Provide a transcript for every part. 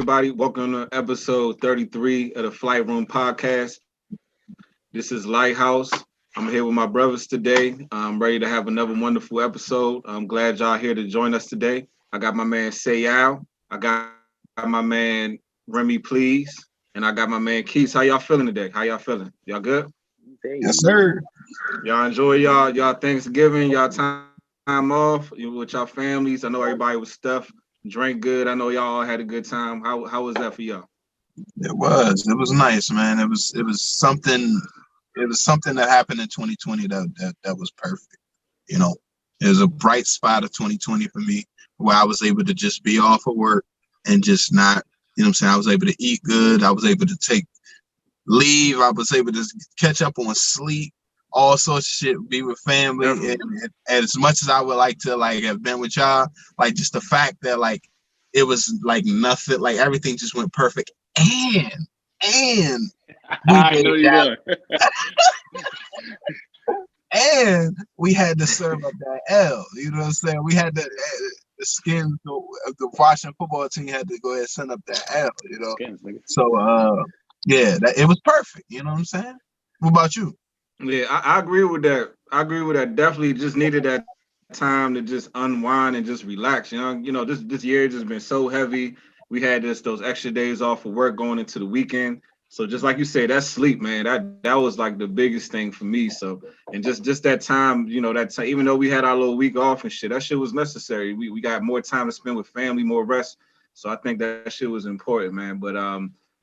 everybody? Welcome to episode 33 of the Flight Room Podcast. This is Lighthouse. I'm here with my brothers today. I'm ready to have another wonderful episode. I'm glad y'all here to join us today. I got my man Sayal. I got my man Remy Please. And I got my man Keith. How y'all feeling today? How y'all feeling? Y'all good? Yes, sir. Y'all enjoy y'all Thanksgiving, y'all time off with y'all families. I know everybody was stuffed, drank good. I know y'all all had a good time. How was that for y'all? It was nice, man. It was something that happened in 2020 that was perfect. You know, it was a bright spot of 2020 for me where I was able to just be off of work and just not, you know what I'm saying? I was able to eat good. I was able to take leave. I was able to catch up on sleep, all sorts of shit, be with family. And as much as I would like to have been with y'all, like just the fact that it was like nothing, like everything just went perfect. And I know you're doing. and we had to serve up that L. You know what I'm saying? We had the skin of the Washington football team had to go ahead and send up that L. You know, so yeah, it was perfect. You know what I'm saying? What about you? Yeah, I agree with that. Definitely just needed that time to just unwind and just relax. This year just been so heavy. We had those extra days off of work going into the weekend. So just like you said, that sleep, man, that was like the biggest thing for me. So and just that time, even though we had our little week off and shit, that shit was necessary. We got more time to spend with family, more rest. So I think that shit was important, man. But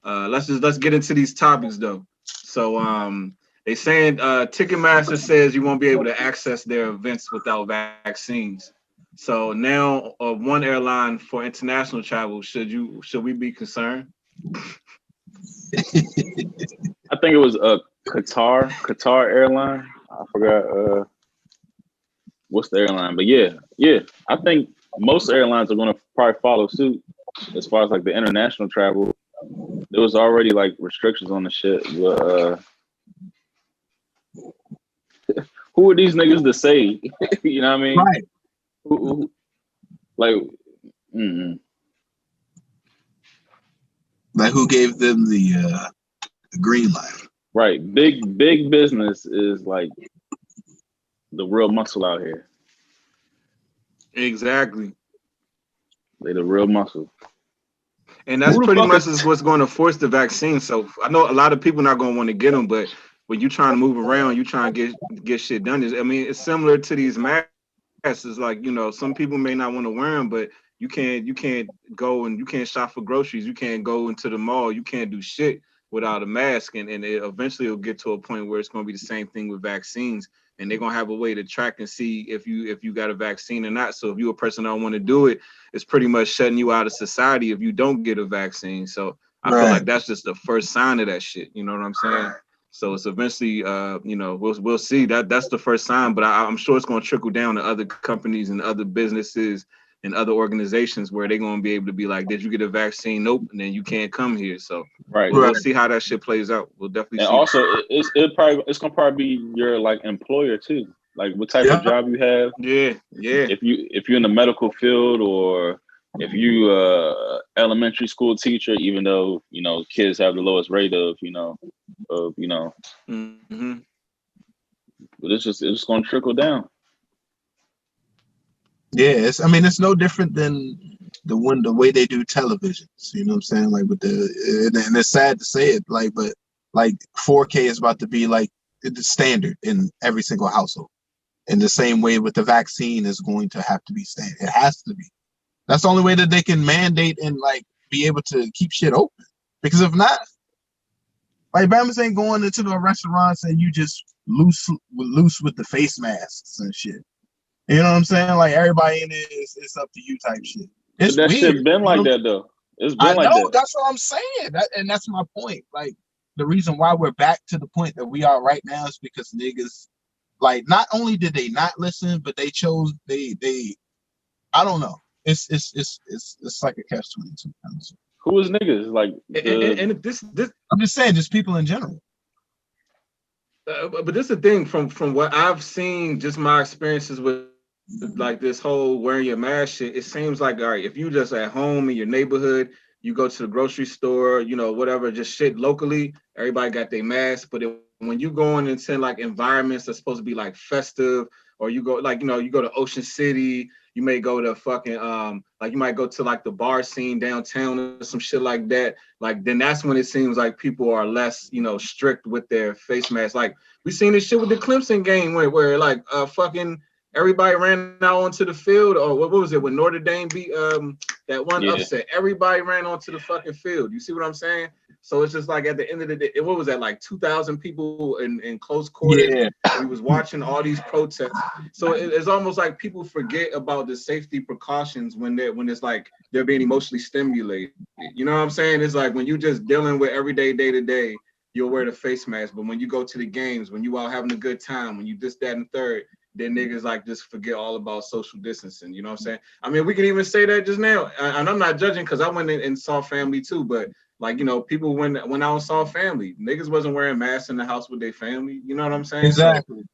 let's get into these topics though. So they saying Ticketmaster says you won't be able to access their events without vaccines. So now, one airline for international travel, should we be concerned? I think it was Qatar airline. I forgot what's the airline, but yeah. I think most airlines are going to probably follow suit as far as like the international travel. There was already like restrictions on the shit, but who are these niggas to say? You know what I mean? Right. Who like, Like who gave them the green light? right. Big business is like the real muscle out here. Exactly. They the real muscle. And that's pretty much is what's going to force the vaccine. So I know a lot of people not going to want to get them, but when you trying to move around, you trying to get shit done. It's similar to these masks. It's like, some people may not want to wear them, but you can't go and you can't shop for groceries. You can't go into the mall. You can't do shit without a mask. And eventually it'll get to a point where it's going to be the same thing with vaccines. And they're going to have a way to track and see if you got a vaccine or not. So if you're a person that don't want to do it, it's pretty much shutting you out of society if you don't get a vaccine. So I feel like that's just the first sign of that shit. You know what I'm saying? So it's eventually, we'll see. That's the first sign, but I'm sure it's going to trickle down to other companies and other businesses and other organizations where they're going to be able to be like, did you get a vaccine? Nope. And then you can't come here. So we'll see how that shit plays out. We'll definitely see. And also, it's going to probably be your like employer too. Like what type of job you have. Yeah. If you're in the medical field or if you elementary school teacher, even though, kids have the lowest rate of Mm-hmm. But it's just going to trickle down. Yeah, it's no different than the way they do televisions. You know what I'm saying? Like with and it's sad to say it, but 4K is about to be like the standard in every single household. In the same way with the vaccine is going to have to be standard. It has to be. That's the only way that they can mandate and be able to keep shit open. Because if not, Bama's ain't going into the restaurants and you just loose with the face masks and shit. You know what I'm saying? Like everybody in it is up to you type shit. It's but that weird. Shit been like that though. It's been like that. That's what I'm saying. And that's my point. Like the reason why we're back to the point that we are right now is because niggas, not only did they not listen, but they chose they I don't know. It's like a catch-22. Who is niggas? Like and this I'm just saying, just people in general. But this is the thing from what I've seen, just my experiences with like this whole wearing your mask shit. It seems like, all right, if you just at home in your neighborhood, you go to the grocery store, you know, whatever, just shit locally, everybody got their mask. But when you going into like environments that's supposed to be like festive, or you go like, you know, you go to Ocean City, you may go to fucking like you might go to like the bar scene downtown or some shit like that. Like then that's when it seems like people are less, you know, strict with their face masks. Like we seen this shit with the Clemson game where like fucking everybody ran out onto the field, or what was it when Notre Dame beat that one upset? Everybody ran onto the fucking field. You see what I'm saying? So it's just like at the end of the day, what was that, like 2,000 people in close quarters? Yeah. We was watching all these protests. So it's almost like people forget about the safety precautions when it's like they're being emotionally stimulated. You know what I'm saying? It's like when you just dealing with everyday day to day, you'll wear the face mask. But when you go to the games, when you out having a good time, when you this, that, and third, then niggas like just forget all about social distancing. You know what I'm saying? I mean, we can even say that just now, and I'm not judging because I went in and saw family too, but like, you know, people when out and saw family, niggas wasn't wearing masks in the house with their family. You know what I'm saying? Exactly.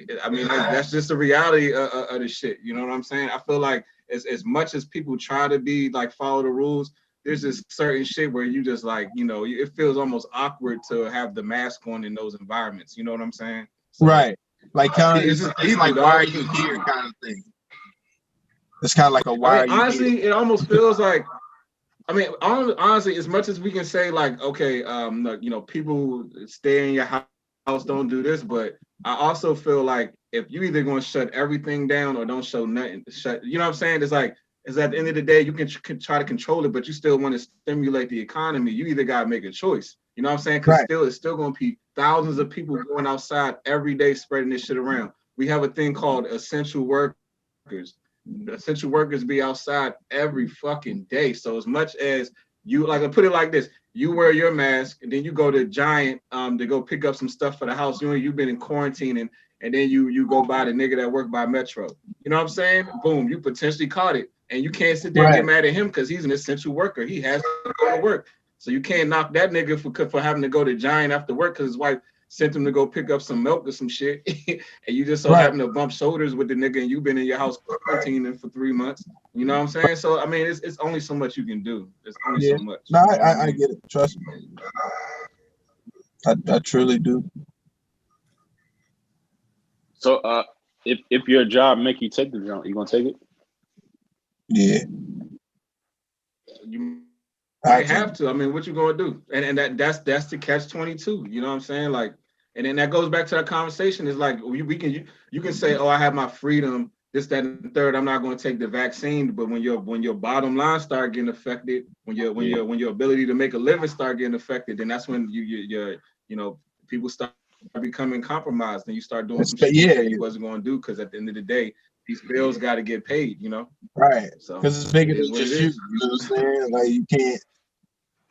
So, I mean, that's just the reality of the shit. You know what I'm saying? I feel like as much as people try to be like follow the rules, there's just certain shit where you just like, you know, it feels almost awkward to have the mask on in those environments. You know what I'm saying? So, right. Like kind of, it's like, dog. why are you here kind of thing. It's kind of like a why I mean, are you honestly, here? it almost feels like, I mean, honestly, as much as we can say like, okay, like, you know, people stay in your house, don't do this, but I also feel like if you either going to shut everything down or don't show nothing, you know what I'm saying? It's like, is at the end of the day, you can try to control it, but you still want to stimulate the economy. You either got to make a choice. You know what I'm saying? Because Right. it's still going to be thousands of people going outside every day spreading this shit around. We have a thing called essential workers. Essential workers be outside every fucking day. So as much as you like, I put it like this: you wear your mask, and then you go to Giant to go pick up some stuff for the house. You've been in quarantine, and then you go by the nigga that work by Metro. You know what I'm saying? Boom, you potentially caught it, and you can't sit there and get mad at him because he's an essential worker. He has to go to work, so you can't knock that nigga for having to go to Giant after work because his wife sent him to go pick up some milk or some shit, and you just so happen to bump shoulders with the nigga, and you've been in your house quarantining for 3 months. You know what I'm saying? So I mean, it's only so much you can do. There's only so much. No, you know I get it. Trust me. I truly do. So if your job make you take the jump, you gonna take it? Yeah. You might have to. I mean, what you gonna do? And that's the catch-22. You know what I'm saying? Like, and then that goes back to that conversation. Is like you can say, oh, I have my freedom, this, that, and the third. I'm not going to take the vaccine. But when your bottom line start getting affected, when your ability to make a living start getting affected, then that's when you know, people start becoming compromised, and you start doing some shit you wasn't going to do, because at the end of the day, these bills got to get paid. You know. Right. So because it's bigger than just you. You know what I'm saying? Like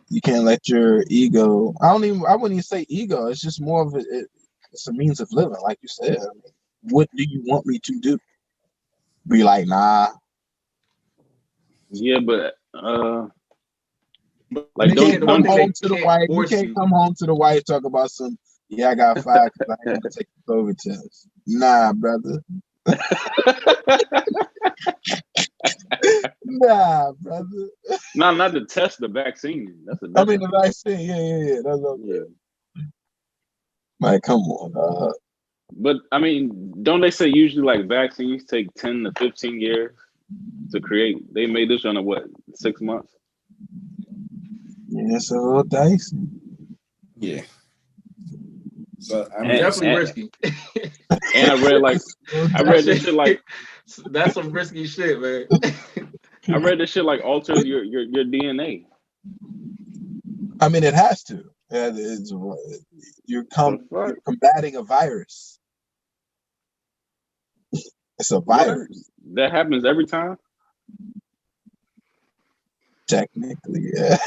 you can't let your ego. I wouldn't even say ego. It's just more of it's a means of living, like you said. I mean, what do you want me to do? Be like, nah. Yeah, but like you can't come home to the wife. You can't come home to the wife talk about some. Yeah, I got fired because I ain't gonna take the COVID test. Nah, brother. Nah, brother. No, not the test, the vaccine. That's the. I mean, the vaccine. Yeah. That's okay. Like, come on. But I mean, don't they say usually like vaccines take 10 to 15 years to create? They made this one in what, 6 months? Yeah, it's a little dicey. Yeah. So I'm definitely risky. And I read this shit like that's some risky shit, man. I read this shit like alters your DNA. I mean, it has to. You're combating a virus. It's a virus. What? That happens every time? Technically, yeah.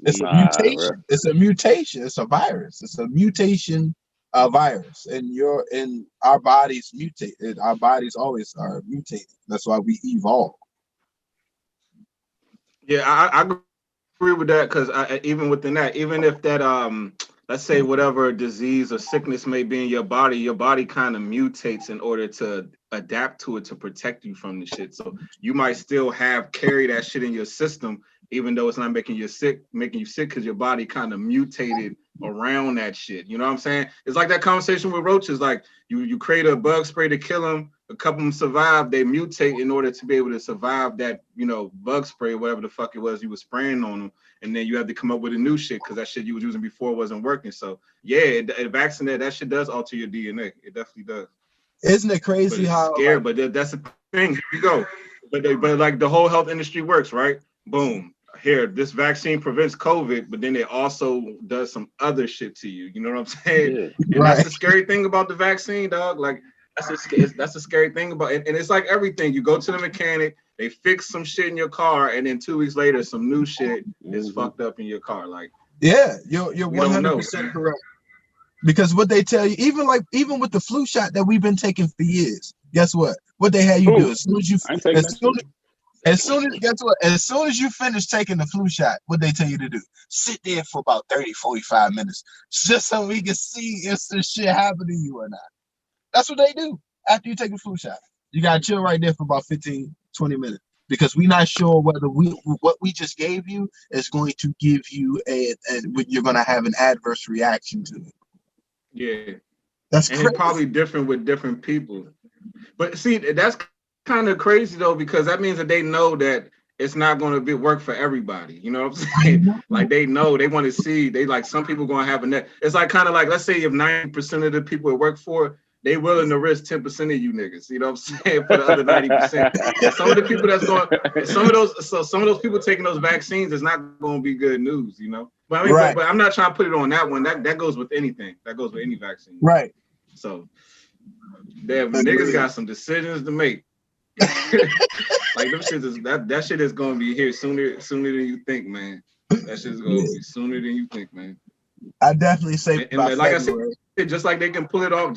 It's a mutation. Bro. It's a mutation. It's a virus. It's a mutation virus. And our bodies mutate. Our bodies always are mutating. That's why we evolve. Yeah, I agree with that, because even within that, even if that let's say whatever disease or sickness may be in your body kind of mutates in order to adapt to it to protect you from the shit. So you might still carry that shit in your system, even though it's not making you sick because your body kind of mutated around that shit. You know what I'm saying? It's like that conversation with roaches. Like you create a bug spray to kill them. A couple of them survive. They mutate in order to be able to survive that, bug spray, whatever the fuck it was you were spraying on them. And then you have to come up with a new shit because that shit you was using before wasn't working. So yeah, vaccinate, that shit does alter your DNA. It definitely does. Isn't it crazy how scary? But that's the thing. Here we go. But like the whole health industry works, right? Boom. Here, this vaccine prevents COVID, but then it also does some other shit to you. You know what I'm saying? Yeah. And that's the scary thing about the vaccine, dog. Like that's the scary thing about it. And it's like everything. You go to the mechanic, they fix some shit in your car, and then 2 weeks later, some new shit is fucked up in your car. Like, yeah, you're 100% correct. Because what they tell you, even with the flu shot that we've been taking for years, guess what? What they had you do as soon as you finish taking the flu shot, what they tell you to do, sit there for about 30, 45 minutes, just so we can see if some shit happened to you or not. That's what they do after you take a flu shot. You gotta chill right there for about 15, 20 minutes because we're not sure whether what we just gave you is going to give you you're gonna have an adverse reaction to it. Yeah, that's and crazy. It's probably different with different people. But see, that's kind of crazy though, because that means that they know that it's not going to work for everybody. You know what I'm saying? Like they know, they want to see. They like some people going to have a net. It's like kind of like, let's say if 90% of the people it work for, they willing to risk 10% of you niggas. You know what I'm saying? For the other 90%. Some of the people that's going, some of those people taking those vaccines is not going to be good news. You know. But I mean, but I'm not trying to put it on that one. That goes with anything. That goes with any vaccine. Right. So, niggas got some decisions to make. Like them shit that shit is gonna be here sooner than you think, man. That shit's gonna be sooner than you think, man. I definitely say, and like February. I said, just like they can pull it off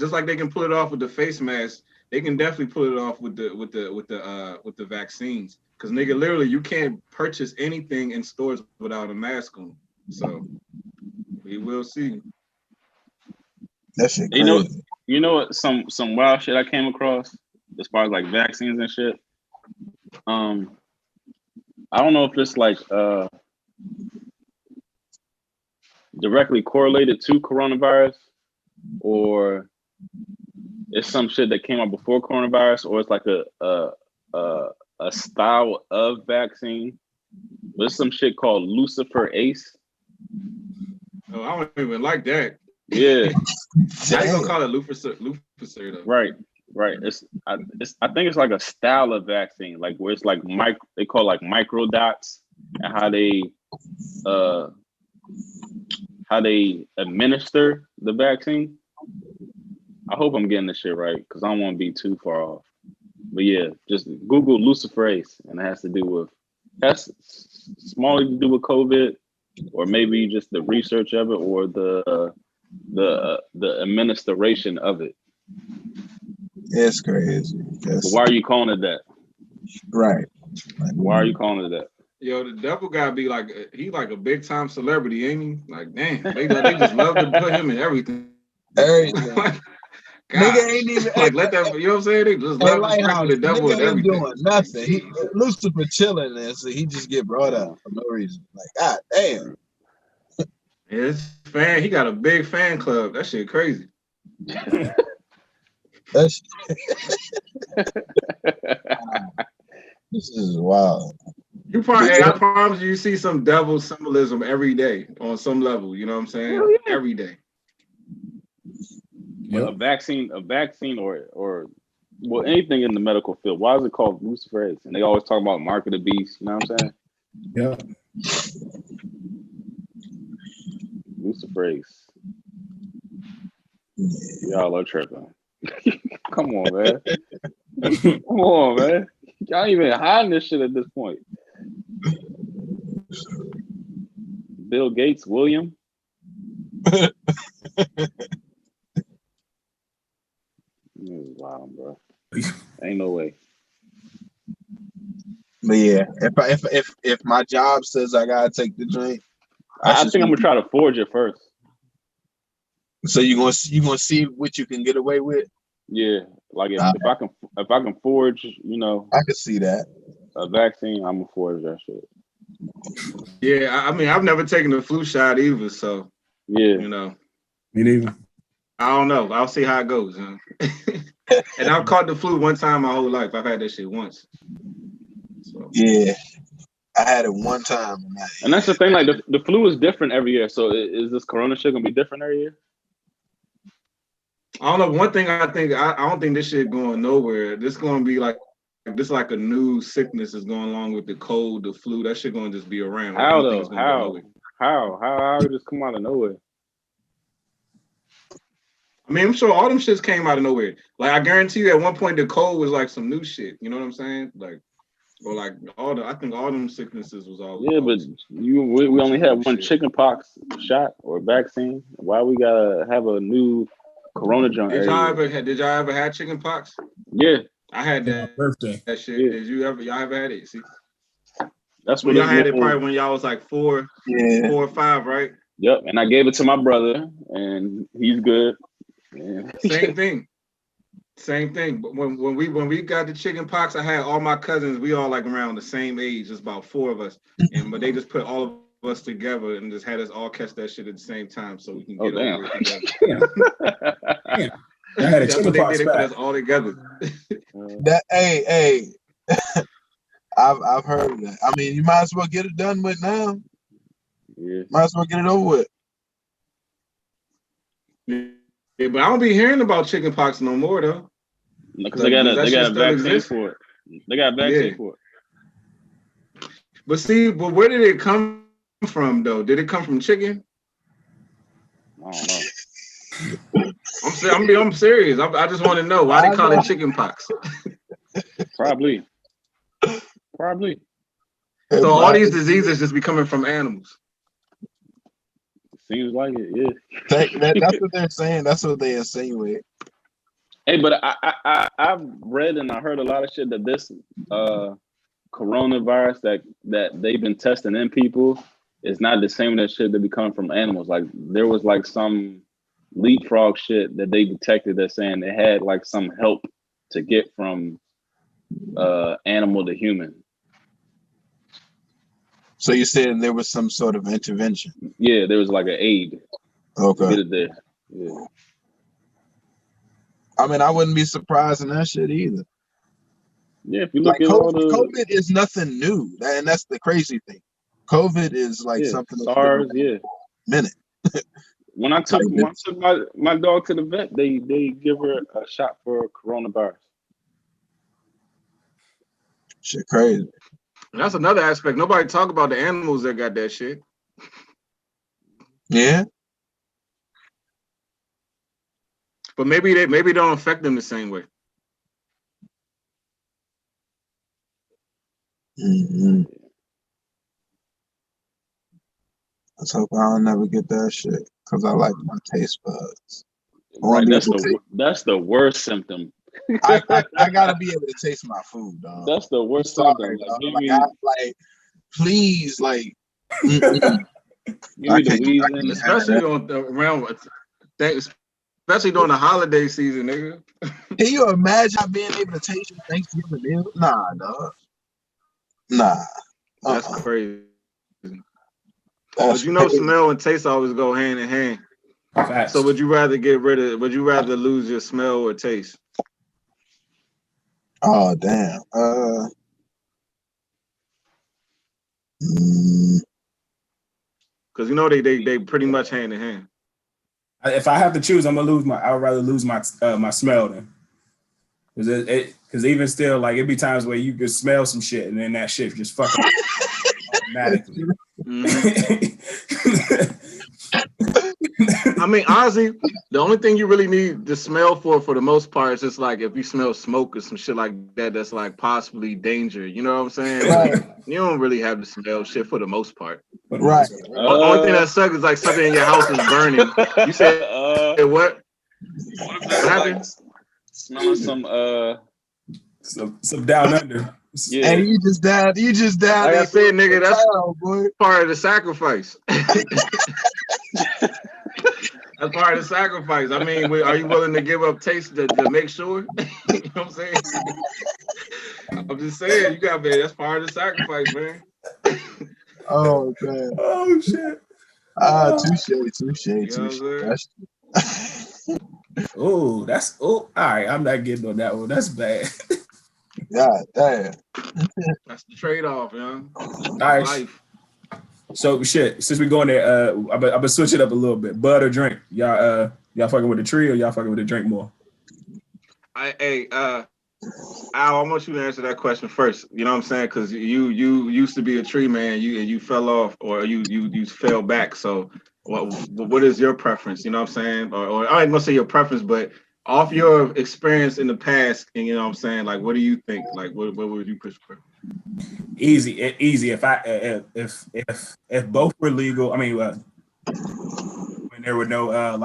with the face mask, they can definitely pull it off with the vaccines. Because nigga, literally, you can't purchase anything in stores without a mask on. So we will see. That shit crazy. You know what? Some wild shit I came across as far as like vaccines and shit. I don't know if it's like directly correlated to coronavirus, or it's some shit that came out before coronavirus, or it's like a style of vaccine. There's some shit called Lucifer Ace. Oh, I don't even like that. Yeah. How you gonna call it Lucifer though? Right. I think it's like a style of vaccine, like where it's like they call it like microdots, and how they administer the vaccine. I hope I'm getting this shit right because I don't want to be too far off. But yeah, just Google luciferase, and it has small to do with COVID, or maybe just the research of it, or the administration of it. It's crazy. Why are you calling it that? Right. Why are you calling it that? Yo, the devil gotta be like he like a big time celebrity, ain't he? Like damn, they just love to put him in everything. Everything. Nigga ain't even like let that. You know what I'm saying? They just love to sprinkle the devil with everything. Doing nothing. Lucifer chilling there, so he just get brought up for no reason. Like God damn. His fan, he got a big fan club. That shit crazy. This is wild. I promise you see some devil symbolism every day on some level. You know what I'm saying? Oh, yeah. Every day. Yep. A vaccine, or well, anything in the medical field. Why is it called Luciferase? And they always talk about mark of the beast. You know what I'm saying? Yeah. Luciferase. Y'all are tripping. Come on, man. Come on, man. Y'all even hiding this shit at this point. Bill Gates, William. Wow, bro. Ain't no way. But yeah, if my job says I gotta take the drink, I think I'm gonna try to forge it first. So you gonna see what you can get away with? Yeah, like if I can forge, you know, I can see that a vaccine, I'm gonna forge that shit. Yeah, I mean, I've never taken a flu shot either, so Yeah. you know, Me neither. I don't know. I'll see how it goes. And I've caught the flu one time my whole life. I've had that shit once. So. Yeah, I had it one time. And that's the thing. Like the flu is different every year. So is this corona shit gonna be different every year? I don't know. One thing I think I don't think this shit going nowhere. This gonna be like this like a new sickness is going along with the cold, the flu. That shit gonna just be around. I How don't think though? it's gonna go nowhere. How did this come out of nowhere? I mean, I'm sure all them shits came out of nowhere. Like I guarantee you, at one point the cold was like some new shit. You know what I'm saying? Like, or like I think all them sicknesses was all. Yeah, but we only had one chickenpox shot or vaccine. Why we gotta have a new corona joint? Did y'all ever had chickenpox? Yeah, I had For my birthday. that shit. Yeah. Did y'all ever had it? See, that's when what y'all had it probably when y'all was like 4 or 5, right? Yep, and I gave it to my brother, and he's good. Yeah. Same thing. But when we got the chicken pox, I had all my cousins. We all like around the same age. It's about 4 of us, but they just put all of us together and just had us all catch that shit at the same time so we can get over it together. Yeah. I had a That's what they chickenpox did. They put back. us all together. Hey, I've heard of that. I mean, you might as well get it done with now. Yeah. Might as well get it over with. Yeah, but I don't be hearing about chicken pox no more though. Because they got a vaccine exist? for it. They got a vaccine for it. But see, where did it come from though? Did it come from chicken? I don't know. I'm serious. I just want to know why they call it chicken pox. Probably. So all these diseases just be coming from animals. Seems like it, yeah. That's what they're saying. That's what they insinuate. Hey, but I've read and I heard a lot of shit that this coronavirus that they've been testing in people is not the same as shit that be coming from animals. Like there was like some leapfrog shit that they detected that's saying they had like some help to get from animal to human. So you said there was some sort of intervention? Yeah, there was like an aid. Okay. To get it there. Yeah. I mean, I wouldn't be surprised in that shit either. Yeah, if you look like at COVID is nothing new, and that's the crazy thing. COVID is like something that's SARS, minute. When I took my dog to the vet, they give her a shot for coronavirus. Shit crazy. That's another aspect. Nobody talk about the animals that got that shit. Yeah. But maybe they don't affect them the same way. Mm-hmm. Let's hope I don't never get that shit because I like my taste buds. Right, that's the worst symptom. I gotta be able to taste my food, dog. That's the worst symptom. Please, like, give me the wheezing, especially especially during the holiday season, nigga. Can you imagine being able to taste your Thanksgiving meal? Nah, dog. Nah. That's crazy. But smell and taste always go hand in hand. Facts. So would you rather lose your smell or taste? Oh damn. Because they pretty much hand in hand. If I have to choose, I would rather lose my my smell then. Because even still, like it'd be times where you could smell some shit and then that shit just fucking automatically. I mean, honestly, the only thing you really need the smell for the most part is just like if you smell smoke or some shit like that, that's like possibly danger. You know what I'm saying? Right. Like, you don't really have to smell shit for the most part. Right. The only thing that sucks is like something in your house is burning. You said what? What happened? Smelling some down under. Yeah. And you just died. Like I said, nigga, that's part of the sacrifice. That's part of the sacrifice. I mean, are you willing to give up taste to make sure? You know what I'm saying? I'm just saying, that's part of the sacrifice, man. Oh man. Oh shit. Touche. Oh, that's all right. I'm not getting on that one. That's bad. God damn. That's the trade-off, man. All right. Life. So shit. Since we're going there, I've been switching up a little bit. Bud or drink? Y'all fucking with the tree or y'all fucking with the drink more? Al, I want you to answer that question first. You know what I'm saying? Because you used to be a tree man, you fell off, or you fell back. So what is your preference? You know what I'm saying? Or I ain't gonna say your preference, but off your experience in the past, and you know what I'm saying? Like, what do you think? Like, what would you prefer? Easy. If both were legal, I mean, when there were no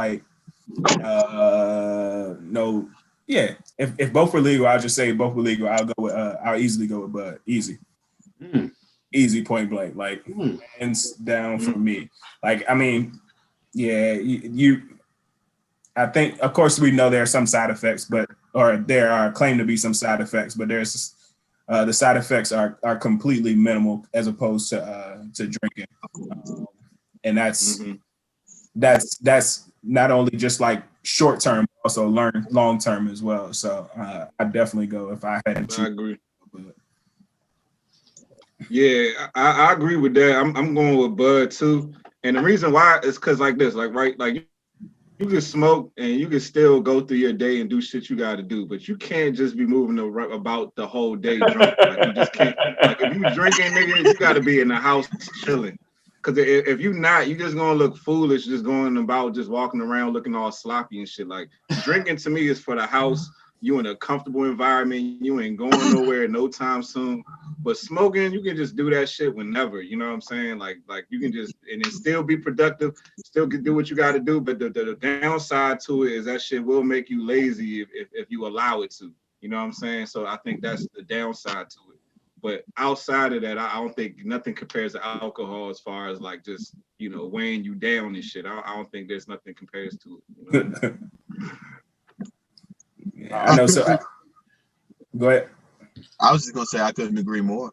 no. Yeah, if both were legal, I'll just say both were legal. I'll easily go with Bud. Easy. Easy, point blank. Like hands down for me. Like, I mean, yeah, I think, of course, we know there are some side effects, or there are claimed to be some side effects, but there's the side effects are completely minimal as opposed to drinking, and that's not only just like short term, also long term as well. So I definitely go if I had to. I agree. Yeah, I agree with that. I'm going with Bud too, and the reason why is because like this, like right, like you can smoke and you can still go through your day and do shit you got to do, but you can't just be moving about the whole day drunk. Like you just can't. Like if you drinking, nigga, you got to be in the house chilling. Because if you not, you just gonna look foolish, just going about, just walking around looking all sloppy and shit. Like drinking to me is for the house. You in a comfortable environment. You ain't going nowhere no time soon. But smoking, you can just do that shit whenever. You know what I'm saying? Like you can just and then still be productive, still can do what you got to do. But the downside to it is that shit will make you lazy if you allow it to. You know what I'm saying? So I think that's the downside to it. But outside of that, I don't think nothing compares to alcohol as far as like just, you know, weighing you down and shit. I don't think there's nothing compares to it. You know? Yeah, I know. So go ahead. I was just gonna say I couldn't agree more.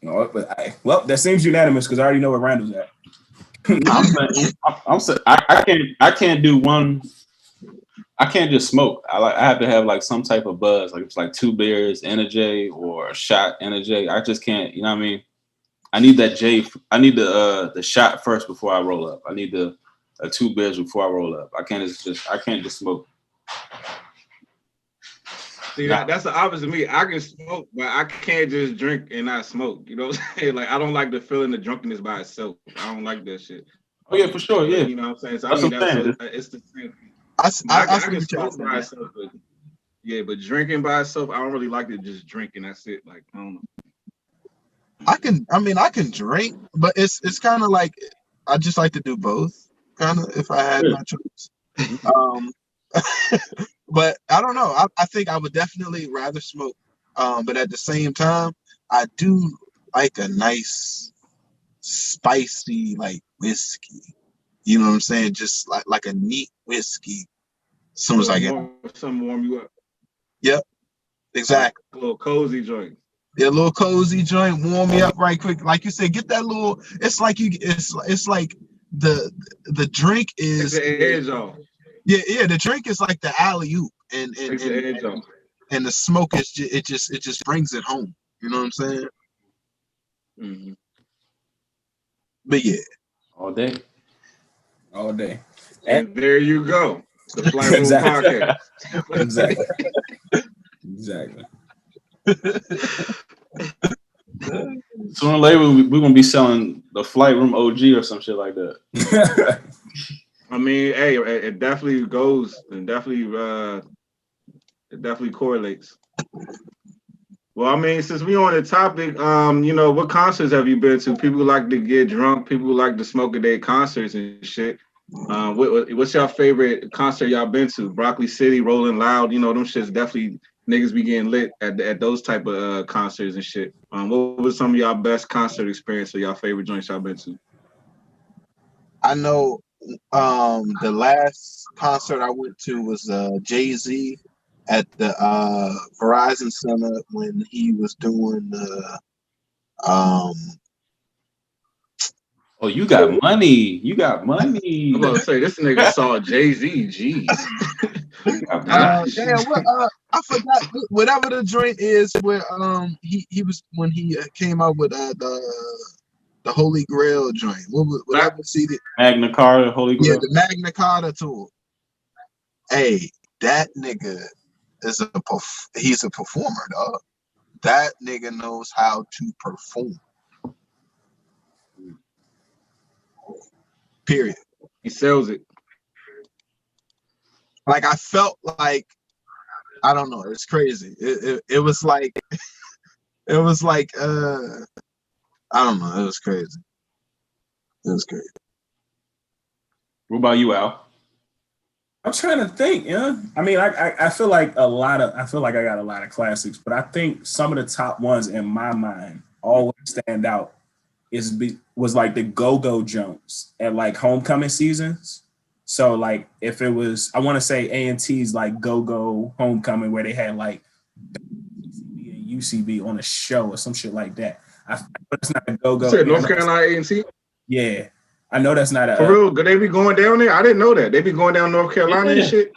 No, but well, that seems unanimous because I already know where Randall's at. I'm saying I can't do one. I can't just smoke. I have to have like some type of buzz, like it's like 2 beers in a J or a shot in a J. I just can't. You know what I mean? I need that J. I need the shot first before I roll up. I need the 2 beers before I roll up. I can't just smoke. See, that's the opposite of me. I can smoke, but I can't just drink and not smoke. You know what I'm saying? Like I don't like the feeling of drunkenness by itself. I don't like that shit. Oh yeah, for sure. Yeah, you know what I'm saying. So that's I mean, it's the same. I can smoke by itself, but drinking by itself, I don't really like to just drink and that's it. Like I don't know. I can drink, but it's kind of like I just like to do both, kind of if I had my choice. But I don't know. I think I would definitely rather smoke. But at the same time, I do like a nice spicy like whiskey. You know what I'm saying? Just like a neat whiskey. As soon as I get something warm you up. Yep, exactly. A little cozy joint. Yeah, a little cozy joint, warm me up right quick. Like you said, get that little. It's like it's like the drink is the edge off. Yeah. The drink is like the alley oop, and the smoke is it just brings it home. You know what I'm saying? Mm-hmm. But yeah, all day. And there you go. The Flight Room Podcast. Exactly. Sooner or later, we're gonna be selling the Flight Room OG or some shit like that. I mean, hey, it definitely goes and it definitely correlates. Well, I mean, since we on the topic, you know, what concerts have you been to? People like to get drunk. People like to smoke at their concerts and shit. What's your favorite concert y'all been to? Broccoli City, Rolling Loud. You know, them shits definitely niggas be getting lit at those type of concerts and shit. What was some of y'all best concert experience or y'all favorite joints y'all been to? I know the last concert I went to was Jay-Z at the Verizon Center when he was doing Um, Oh, you got money. You got money. I'm about to say this nigga saw Jay-Z. Jeez. damn, what? I forgot whatever the joint is where he was when he came out with the Holy Grail joint. Whatever CD. Magna Carta, Holy Grail. Yeah, the Magna Carta tour. Hey, that nigga is he's a performer, dog. That nigga knows how to perform. Period. He sells it. Like I felt like I don't know. It's crazy. It was like it was like I don't know. It was crazy. It was crazy. What about you, Al? I'm trying to think, yeah. I mean, I feel like I feel like I got a lot of classics, but I think some of the top ones in my mind always stand out was like the go-go jumps at like homecoming seasons. So like if it was, I want to say A&T's like go-go homecoming where they had like UCB and UCB on a show or some shit like that. But it's not a go-go. You said North Carolina A&T? Yeah. I know that's not a... For real, they be going down there? I didn't know that. They be going down North Carolina and shit?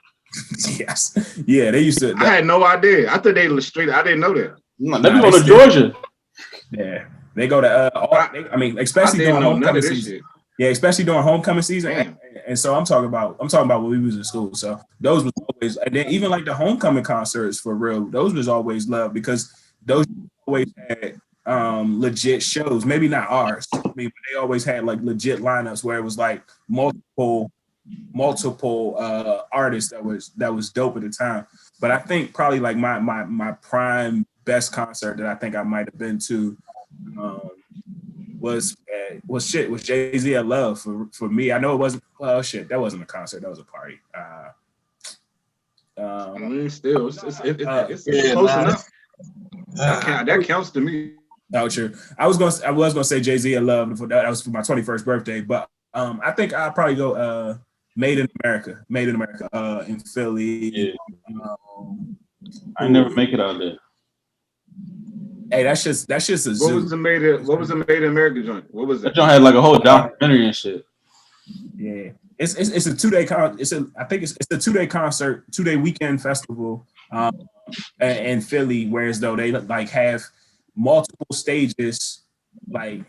Yes. Yeah, they used to... I had no idea. I thought they were straight. I didn't know that. No, they be going to Georgia. Yeah. They go to... I mean, especially during homecoming season. Yeah, especially during homecoming season. And so I'm talking about when we was in school. So those was always... And then even like the homecoming concerts, for real, those was always loved because those always had... legit shows, maybe not ours. I mean, but they always had like legit lineups where it was like multiple artists that was dope at the time. But I think probably like my prime best concert that I think I might have been to was Jay-Z at Love for me. I know it wasn't that wasn't a concert, that was a party. I mean, still, it's close enough. That counts to me. Oh, sure. I was gonna say Jay-Z at Love for that. That was for my 21st birthday, but I think I'll probably go Made in America in Philly. Yeah. I never make it out there. Hey, that's just a zoo. What was the Made in America joint? What was that joint had like a whole documentary and shit. Yeah, it's a 2-day I think it's a 2-day concert, 2-day weekend festival in Philly, whereas though they like have multiple stages, like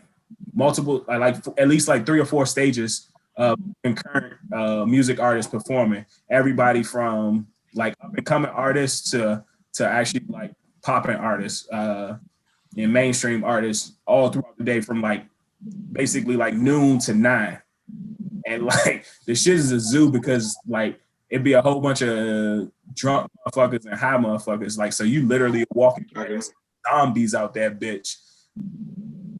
at least like 3 or 4 stages of current music artists performing. Everybody from like up and coming artists to actually like popping artists and mainstream artists all throughout the day from like basically like noon to 9. And like the shit is a zoo because like it'd be a whole bunch of drunk motherfuckers and high motherfuckers. Like so you literally walking zombies out that bitch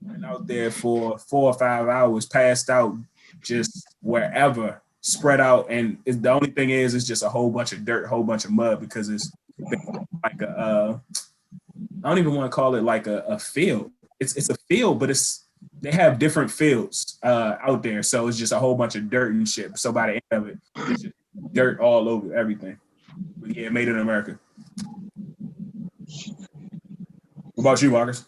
and out there for 4 or 5 hours passed out just wherever spread out, and the only thing is it's just a whole bunch of dirt, whole bunch of mud because it's like I don't even want to call it like a field. It's a field, but they have different fields out there, so it's just a whole bunch of dirt and shit. So by the end of it, it's just dirt all over everything. But yeah, Made in America. What about you, Marcus?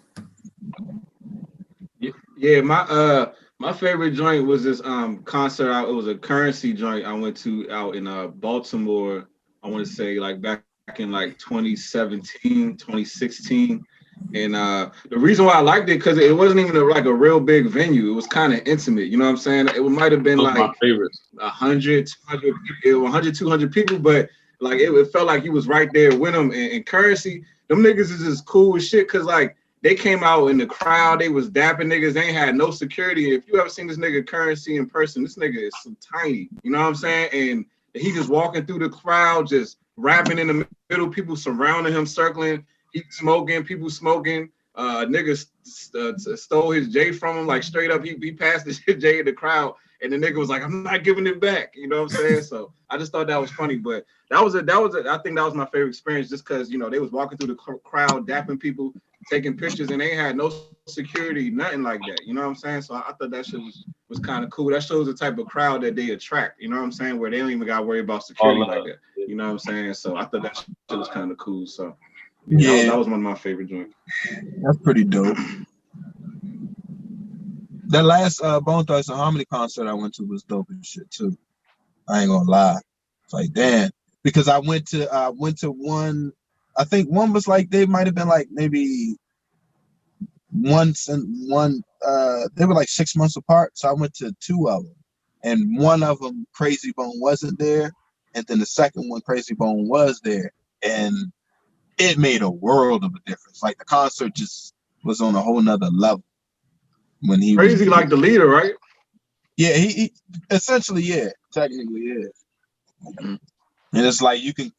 Yeah, my favorite joint was this concert out. It was a Currency joint I went to out in Baltimore. I want to say like back in like 2017, 2016. And the reason why I liked it because it wasn't even like a real big venue. It was kind of intimate. You know what I'm saying? It might have been like my favorites. 100, 200 people, but like it felt like you was right there with them. And Currency, them niggas is just cool as shit because like they came out in the crowd, they was dapping niggas, they ain't had no security. If you ever seen this nigga Currency in person, this nigga is so tiny. You know what I'm saying? And he just walking through the crowd, just rapping in the middle, people surrounding him, circling. He smoking, people smoking. Niggas stole his J from him, like straight up. He passed his J in the crowd, and the nigga was like, "I'm not giving it back." You know what I'm saying? So I just thought that was funny. But I think that was my favorite experience, just because they was walking through the crowd, dapping people, taking pictures, and they had no security, nothing like that. You know what I'm saying? So I thought that shit was kind of cool. That shows the type of crowd that they attract. You know what I'm saying? Where they don't even got to worry about security like that. You know what I'm saying? So I thought that shit was kind of cool. So. Yeah, that was one of my favorite joints. That's pretty dope. That last Bone Thugs and Harmony concert I went to was dope as shit too. I ain't gonna lie. It's like damn, because I went to one. I think one was like they might have been like maybe once and one. They were like 6 months apart, so I went to two of them, and one of them Crazy Bone wasn't there, and then the second one Crazy Bone was there, and it made a world of a difference. Like the concert just was on a whole nother level when he Crazy was like the leader, right? Yeah, he essentially, yeah, technically, yeah. And it's like you can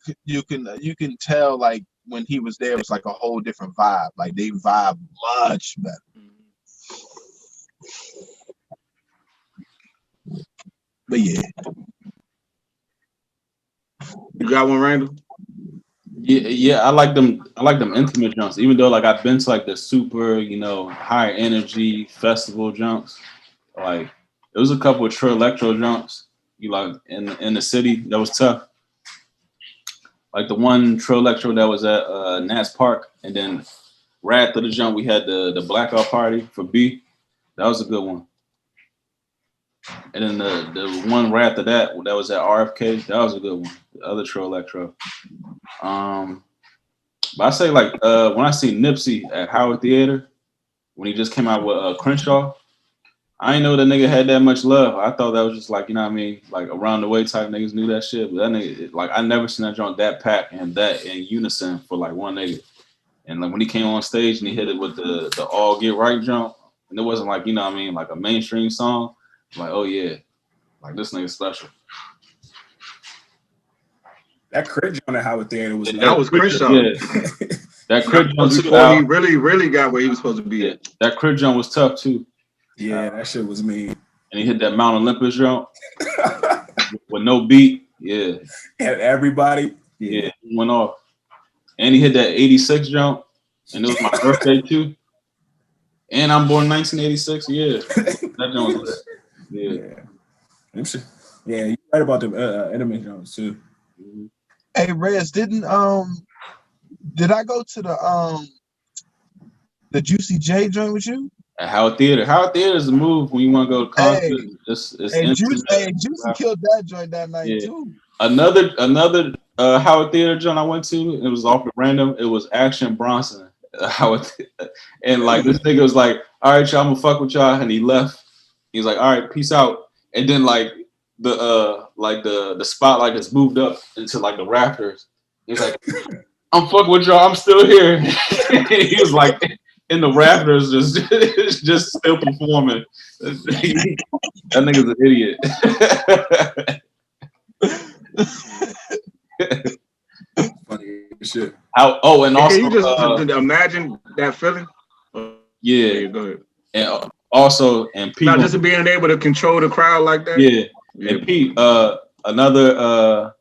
tell like when he was there, it was like a whole different vibe. Like they vibe much better. But yeah, You got one, Randall? Yeah, I like them. I like them intimate jumps. Even though like I've been to like the super, high energy festival jumps. Like there was a couple of true electro jumps. You like in the city that was tough. Like the one true electro that was at Nats Park, and then right after the jump we had the blackout party for B. That was a good one. And then the one right after that was at RFK. That was a good one. The other true electro. But I say like when I see Nipsey at Howard Theater when he just came out with Crenshaw, I ain't know that nigga had that much love. I thought that was just like, you know what I mean, like around the way type niggas knew that shit. But that nigga, like I never seen that joint that packed and that in unison for like one nigga. And like when he came on stage and he hit it with the all get right jump, and it wasn't like, you know what I mean, like a mainstream song. I'm like, oh yeah, like this nigga's special. That crit on at Howard Theater was That was Crenshaw. Yeah. That crit jump before he really got where he was supposed to be. Yeah. That crit jump was tough too. Yeah, that shit was mean. And he hit that Mount Olympus jump with no beat. Yeah. And everybody. Yeah, he went off. And he hit that 86 jump. And it was my birthday too. And I'm born 1986. Yeah. That jump was lit. Yeah. Yeah, you're right about the intimate jumps too. Mm-hmm. Hey Rez, did I go to the Juicy J joint with you? At Howard Theater. Howard Theater is the move when you want to go to concert. Juicy killed that joint that night too. Another Howard Theater joint I went to, it was off at random. It was Action Bronson. And like this nigga was like, all right, y'all, I'm gonna fuck with y'all, and he left. He was like, all right, peace out. And then like the spotlight just moved up into like the rafters. He's like, I'm fucking with y'all, I'm still here. He was like in the rafters, just still performing. That nigga's an idiot. Funny shit. And also, can you just imagine that feeling? Yeah, go ahead. And also, and people not just being able to control the crowd like that. Yeah. And Pete, another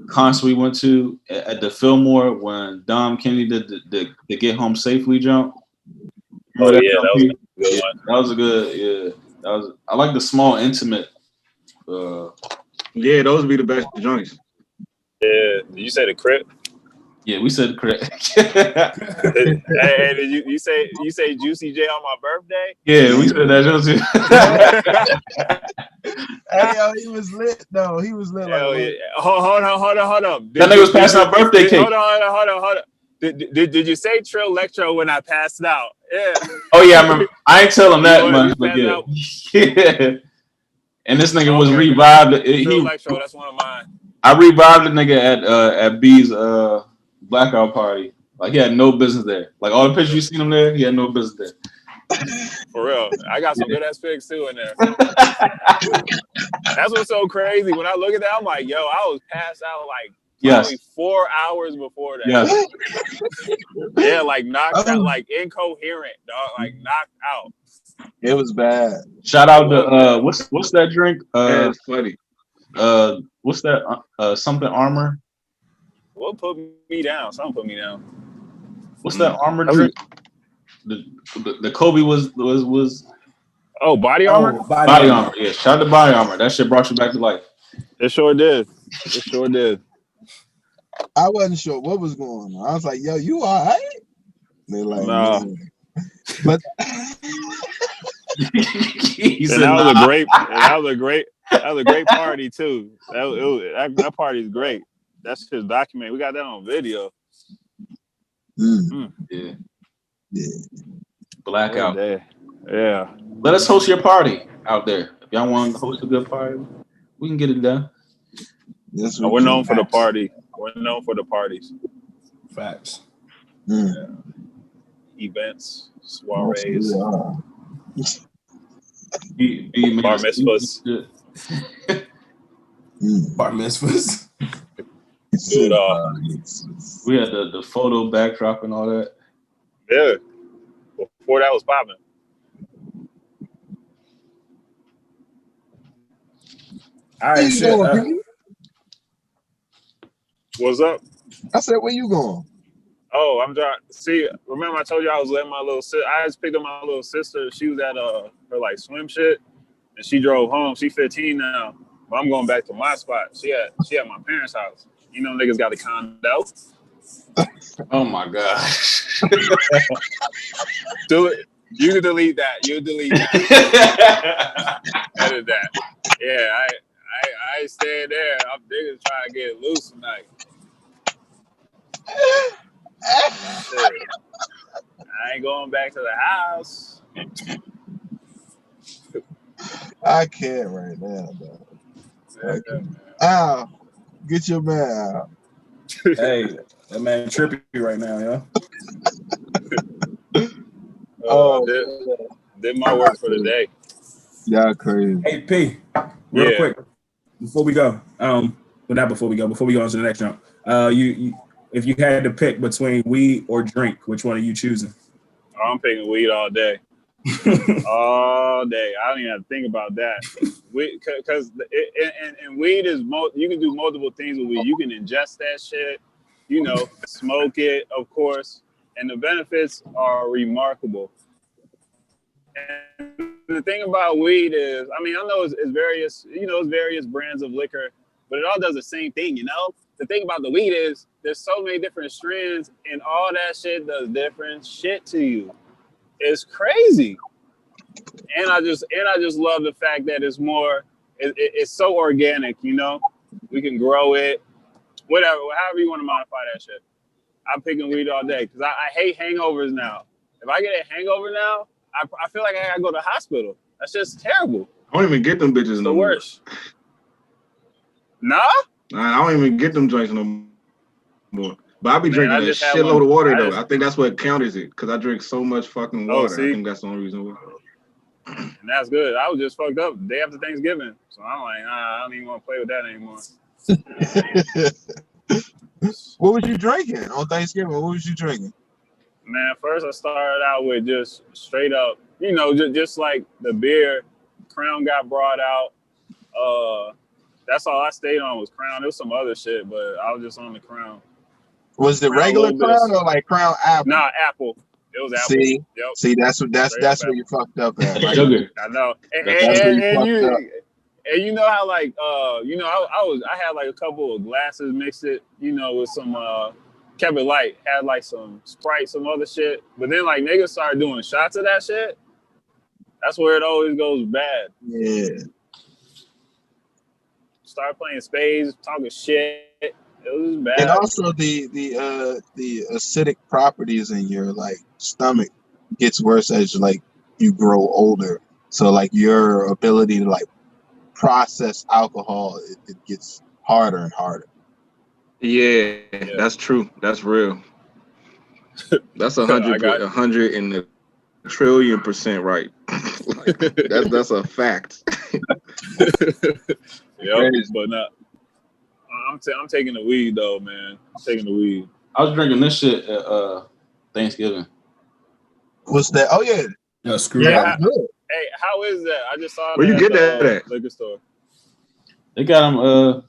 concert we went to at the Fillmore when Dom Kennedy did the Get Home Safely jump. Oh yeah, that was a good one. That was a good, yeah. I like the small, intimate. Yeah, those would be the best joints. Yeah, did you say the Crip? Yeah, we said correct. Hey, did you say Juicy J on my birthday? Yeah, we said that too. Hey, yo, he was lit though. He was lit. Hell like, yeah. Hold on. That nigga was passing out birthday cake. Hold on. Did you say Trill Electro when I passed out? Yeah. Oh yeah, I remember. I ain't tell him that much, but yeah. Yeah. And this nigga was revived. Trill Electro, that's one of mine. I revived the nigga at B's blackout party. Like he had no business there. Like all the pictures you seen him there, he had no business there. For real. I got some good ass pics too in there. That's what's so crazy. When I look at that, I'm like, yo, I was passed out like probably 4 hours before that. Yes. Yeah, like knocked out, like incoherent, dog. Like knocked out. It was bad. Shout out to what's that drink? That's funny. What's that? Something Armor. What put me down? Something put me down. What's that Armor drink? The Kobe was. Oh, Body Armor. Body Armor. Yeah, shout out to Body Armor. That shit brought you back to life. It sure did. I wasn't sure what was going on. I was like, yo, you all right? They're like, no. But And that was a great. That was a great party too. That party is great. That's his document. We got that on video. Yeah. Yeah. Blackout. Yeah. Let us host your party out there. If y'all want to host a good party, we can get it done. Yes, We're known for the party. We're known for the parties. Facts. Events, soirees, bar mitzvahs. Bar mitzvahs. Do it all. We had the photo backdrop and all that. Yeah. Before that was popping. All right, shit. What's up? I said, where you going? Oh, I'm trying. See, remember I told you I was letting my little sister. I just picked up my little sister. She was at her like swim shit, and she drove home. She 15 now, but I'm going back to my spot. She at my parents' house. You know, niggas got a condo. Oh my gosh. Do it. You can delete that. You delete that. Edit that. Yeah, I ain't staying there. I'm niggas trying to get loose tonight. I ain't going back to the house. I can't right now, though. Al, get your man out. Hey, that man trippy right now, Did my work for the day. Y'all crazy. Hey, P, real quick, before we go, well, not before we go on to the next jump, you if you had to pick between weed or drink, which one are you choosing? Oh, I'm picking weed all day. All day. I don't even have to think about that. Because weed is you can do multiple things with weed. You can ingest that shit, you know, smoke it, of course, and the benefits are remarkable. And the thing about weed is, I mean, I know it's various brands of liquor, but it all does the same thing, you know? The thing about the weed is there's so many different strands and all that shit does different shit to you. It's crazy. And I just love the fact that it's more, it's so organic, you know? We can grow it, whatever, however you want to modify that shit. I'm picking weed all day because I hate hangovers now. If I get a hangover now, I feel like I gotta go to the hospital. That's just terrible. I don't even get them bitches It's no the worst. Nah? I don't even get them joints no more. But I be drinking a shitload of water though. I think that's what counters it because I drink so much fucking water. I think that's the only reason why. And that's good. I was just fucked up the day after Thanksgiving. So I'm like, I don't even want to play with that anymore. What was you drinking on Thanksgiving? What was you drinking? Man, first I started out with just straight up, you know, just like the beer. Crown got brought out. That's all I stayed on was Crown. There was some other shit, but I was just on the Crown. Was it regular Crown or like Crown Apple? Nah, Apple. It was Apple. See, that's where you fucked up at. Right? Sugar. I know. And you know how like I had like a couple of glasses, mixed it, you know, with some kept it light, had like some Sprite, some other shit. But then like niggas started doing shots of that shit. That's where it always goes bad. Yeah. Start playing spades, talking shit. It was bad. And also the acidic properties in your like stomach gets worse as like you grow older. So like your ability to like process alcohol, it gets harder and harder. Yeah, that's true. That's real. That's 100 and a trillion % right. Like, that's a fact. Yep, but not. I'm taking the weed though, man. I'm taking the weed. I was drinking this shit at Thanksgiving. What's that? Oh yeah. No, screw that. Hey, how is that? I just saw Where you get that at? Liquor store. They got them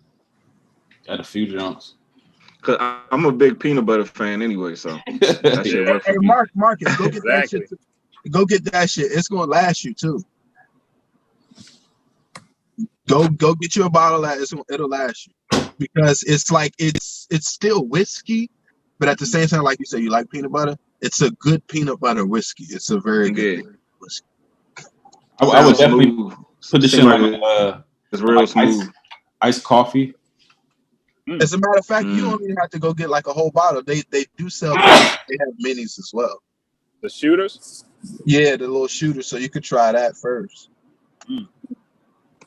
at a few junks. Cause I'm a big peanut butter fan anyway, so that shit work for me. Marcus, go get that shit. Go get that shit. It's gonna last you too. Go get you a bottle of that. It'll last you because it's like it's still whiskey, but at the same time, like you said, you like peanut butter. It's a good peanut butter whiskey. It's a very good whiskey. I would definitely smooth. put this shit Seem like on it's real like smooth. iced coffee. As a matter of fact, you don't even have to go get like a whole bottle. They do sell minis. They have minis as well. The shooters? Yeah, the little shooters. So you could try that first.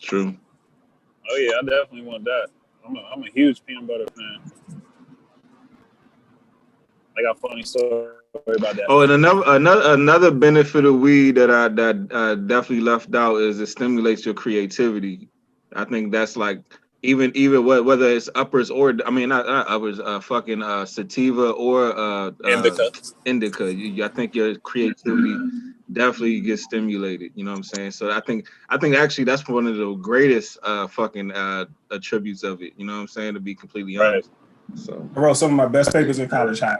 True. Oh yeah, I definitely want that. I'm a huge peanut butter fan. I got a funny story about that. Oh, and another benefit of weed that I definitely left out is it stimulates your creativity. I think that's like even whether it's uppers or not uppers, fucking sativa or indica. I think your creativity definitely gets stimulated. You know what I'm saying? So I think actually that's one of the greatest fucking attributes of it. You know what I'm saying? To be completely honest. So I wrote some of my best papers in college. High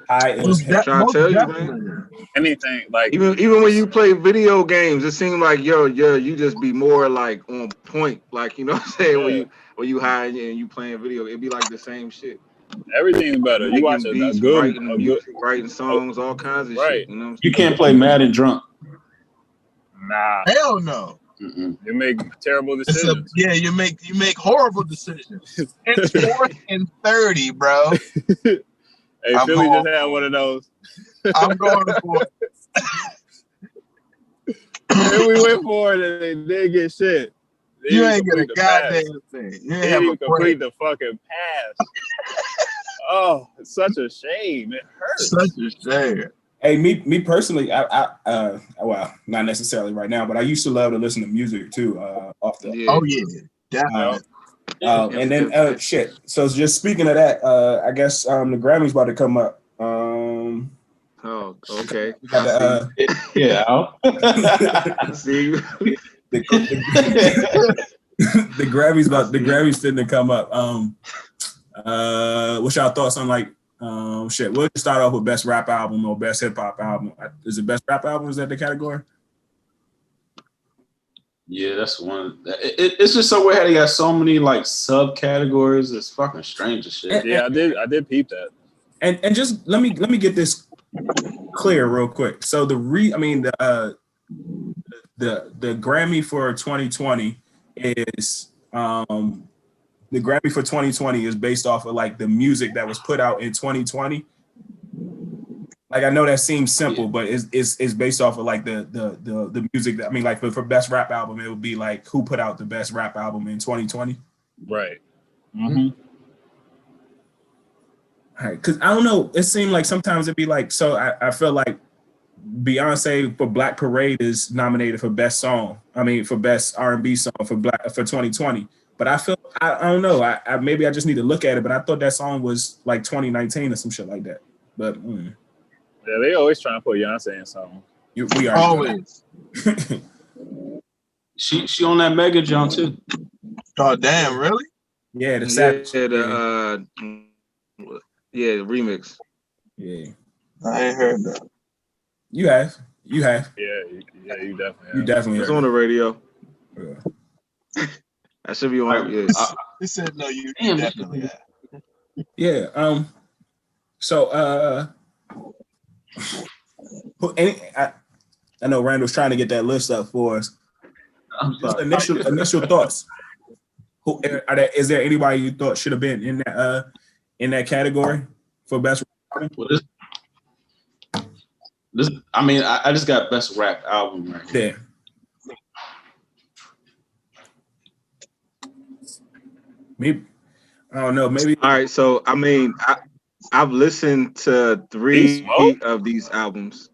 I'm trying to tell you, man. Anything like even when you play video games, it seems like you just be more like on point. Like, you know what I'm saying? Yeah. When you high and you playing video, it'd be like the same shit. Everything's better. You watch beats, a good writing music, writing songs, all kinds of shit. You know what I'm saying? You can't play Madden drunk. Nah. Hell no. You make terrible decisions. You make horrible decisions. It's 4th and 30, bro. Hey, Philly just had one of those. I'm going for it. And we went for it and they didn't get shit. You ain't get a goddamn thing. You They didn't even complete the fucking pass. Oh, it's such a shame. It hurts. Such a shame. Hey, me personally, I well, not necessarily right now, but I used to love to listen to music too. Off the Oh yeah, definitely. And then shit. So just speaking of that, I guess the Grammys about to come up. Oh, okay. We got the, see, the Grammys fitting to come up. What's y'all thoughts on like shit? We'll just start off with best rap album or best hip hop album. Is it best rap album? Is that the category? Yeah, that's one. It's just so weird how they got so many like subcategories. It's fucking strange as shit. Yeah, I did peep that. And just let me get this clear real quick. So the Grammy for 2020 is the Grammy for 2020 is based off of like the music that was put out in 2020. Like I know that seems simple, but it's based off of like the music that like for best rap album, it would be like who put out the best rap album in 2020. Right. Mm-hmm. All right, because I don't know, it seemed like sometimes it'd be like, so I feel like Beyonce for Black Parade is nominated for best song. For best R&B song for 2020. But I feel I don't know. I maybe I just need to look at it. But I thought that song was like 2019 or some shit like that. But yeah, they always trying to put Beyonce in something. We are always. she on that Mega John too. Oh damn, really? Yeah, the Savage. Yeah, the remix. Yeah, I ain't heard that. You have. Yeah, you definitely have. You definitely. It's on the radio. Yeah. I should be on. He said no. You definitely have. Yeah. So I know Randall's trying to get that list up for us. Just initial thoughts. Is there anybody you thought should have been in that category for best rap album? I just got best rap album right here. Yeah. Maybe I don't know. Maybe. All right. So I've listened to 3 of these albums.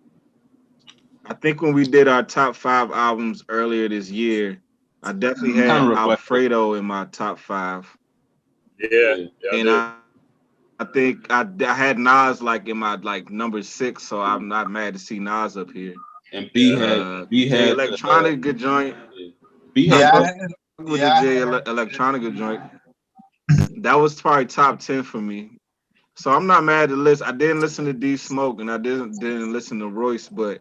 I think when we did our top 5 albums earlier this year, I definitely had Alfredo in my top 5. Yeah. And I think I had Nas like in my like number 6, so I'm not mad to see Nas up here. And B had Electronica good joint. B had with the J Electronica joint. That was probably top 10 for me. So I'm not mad at the list. I didn't listen to D Smoke and I didn't listen to Royce, but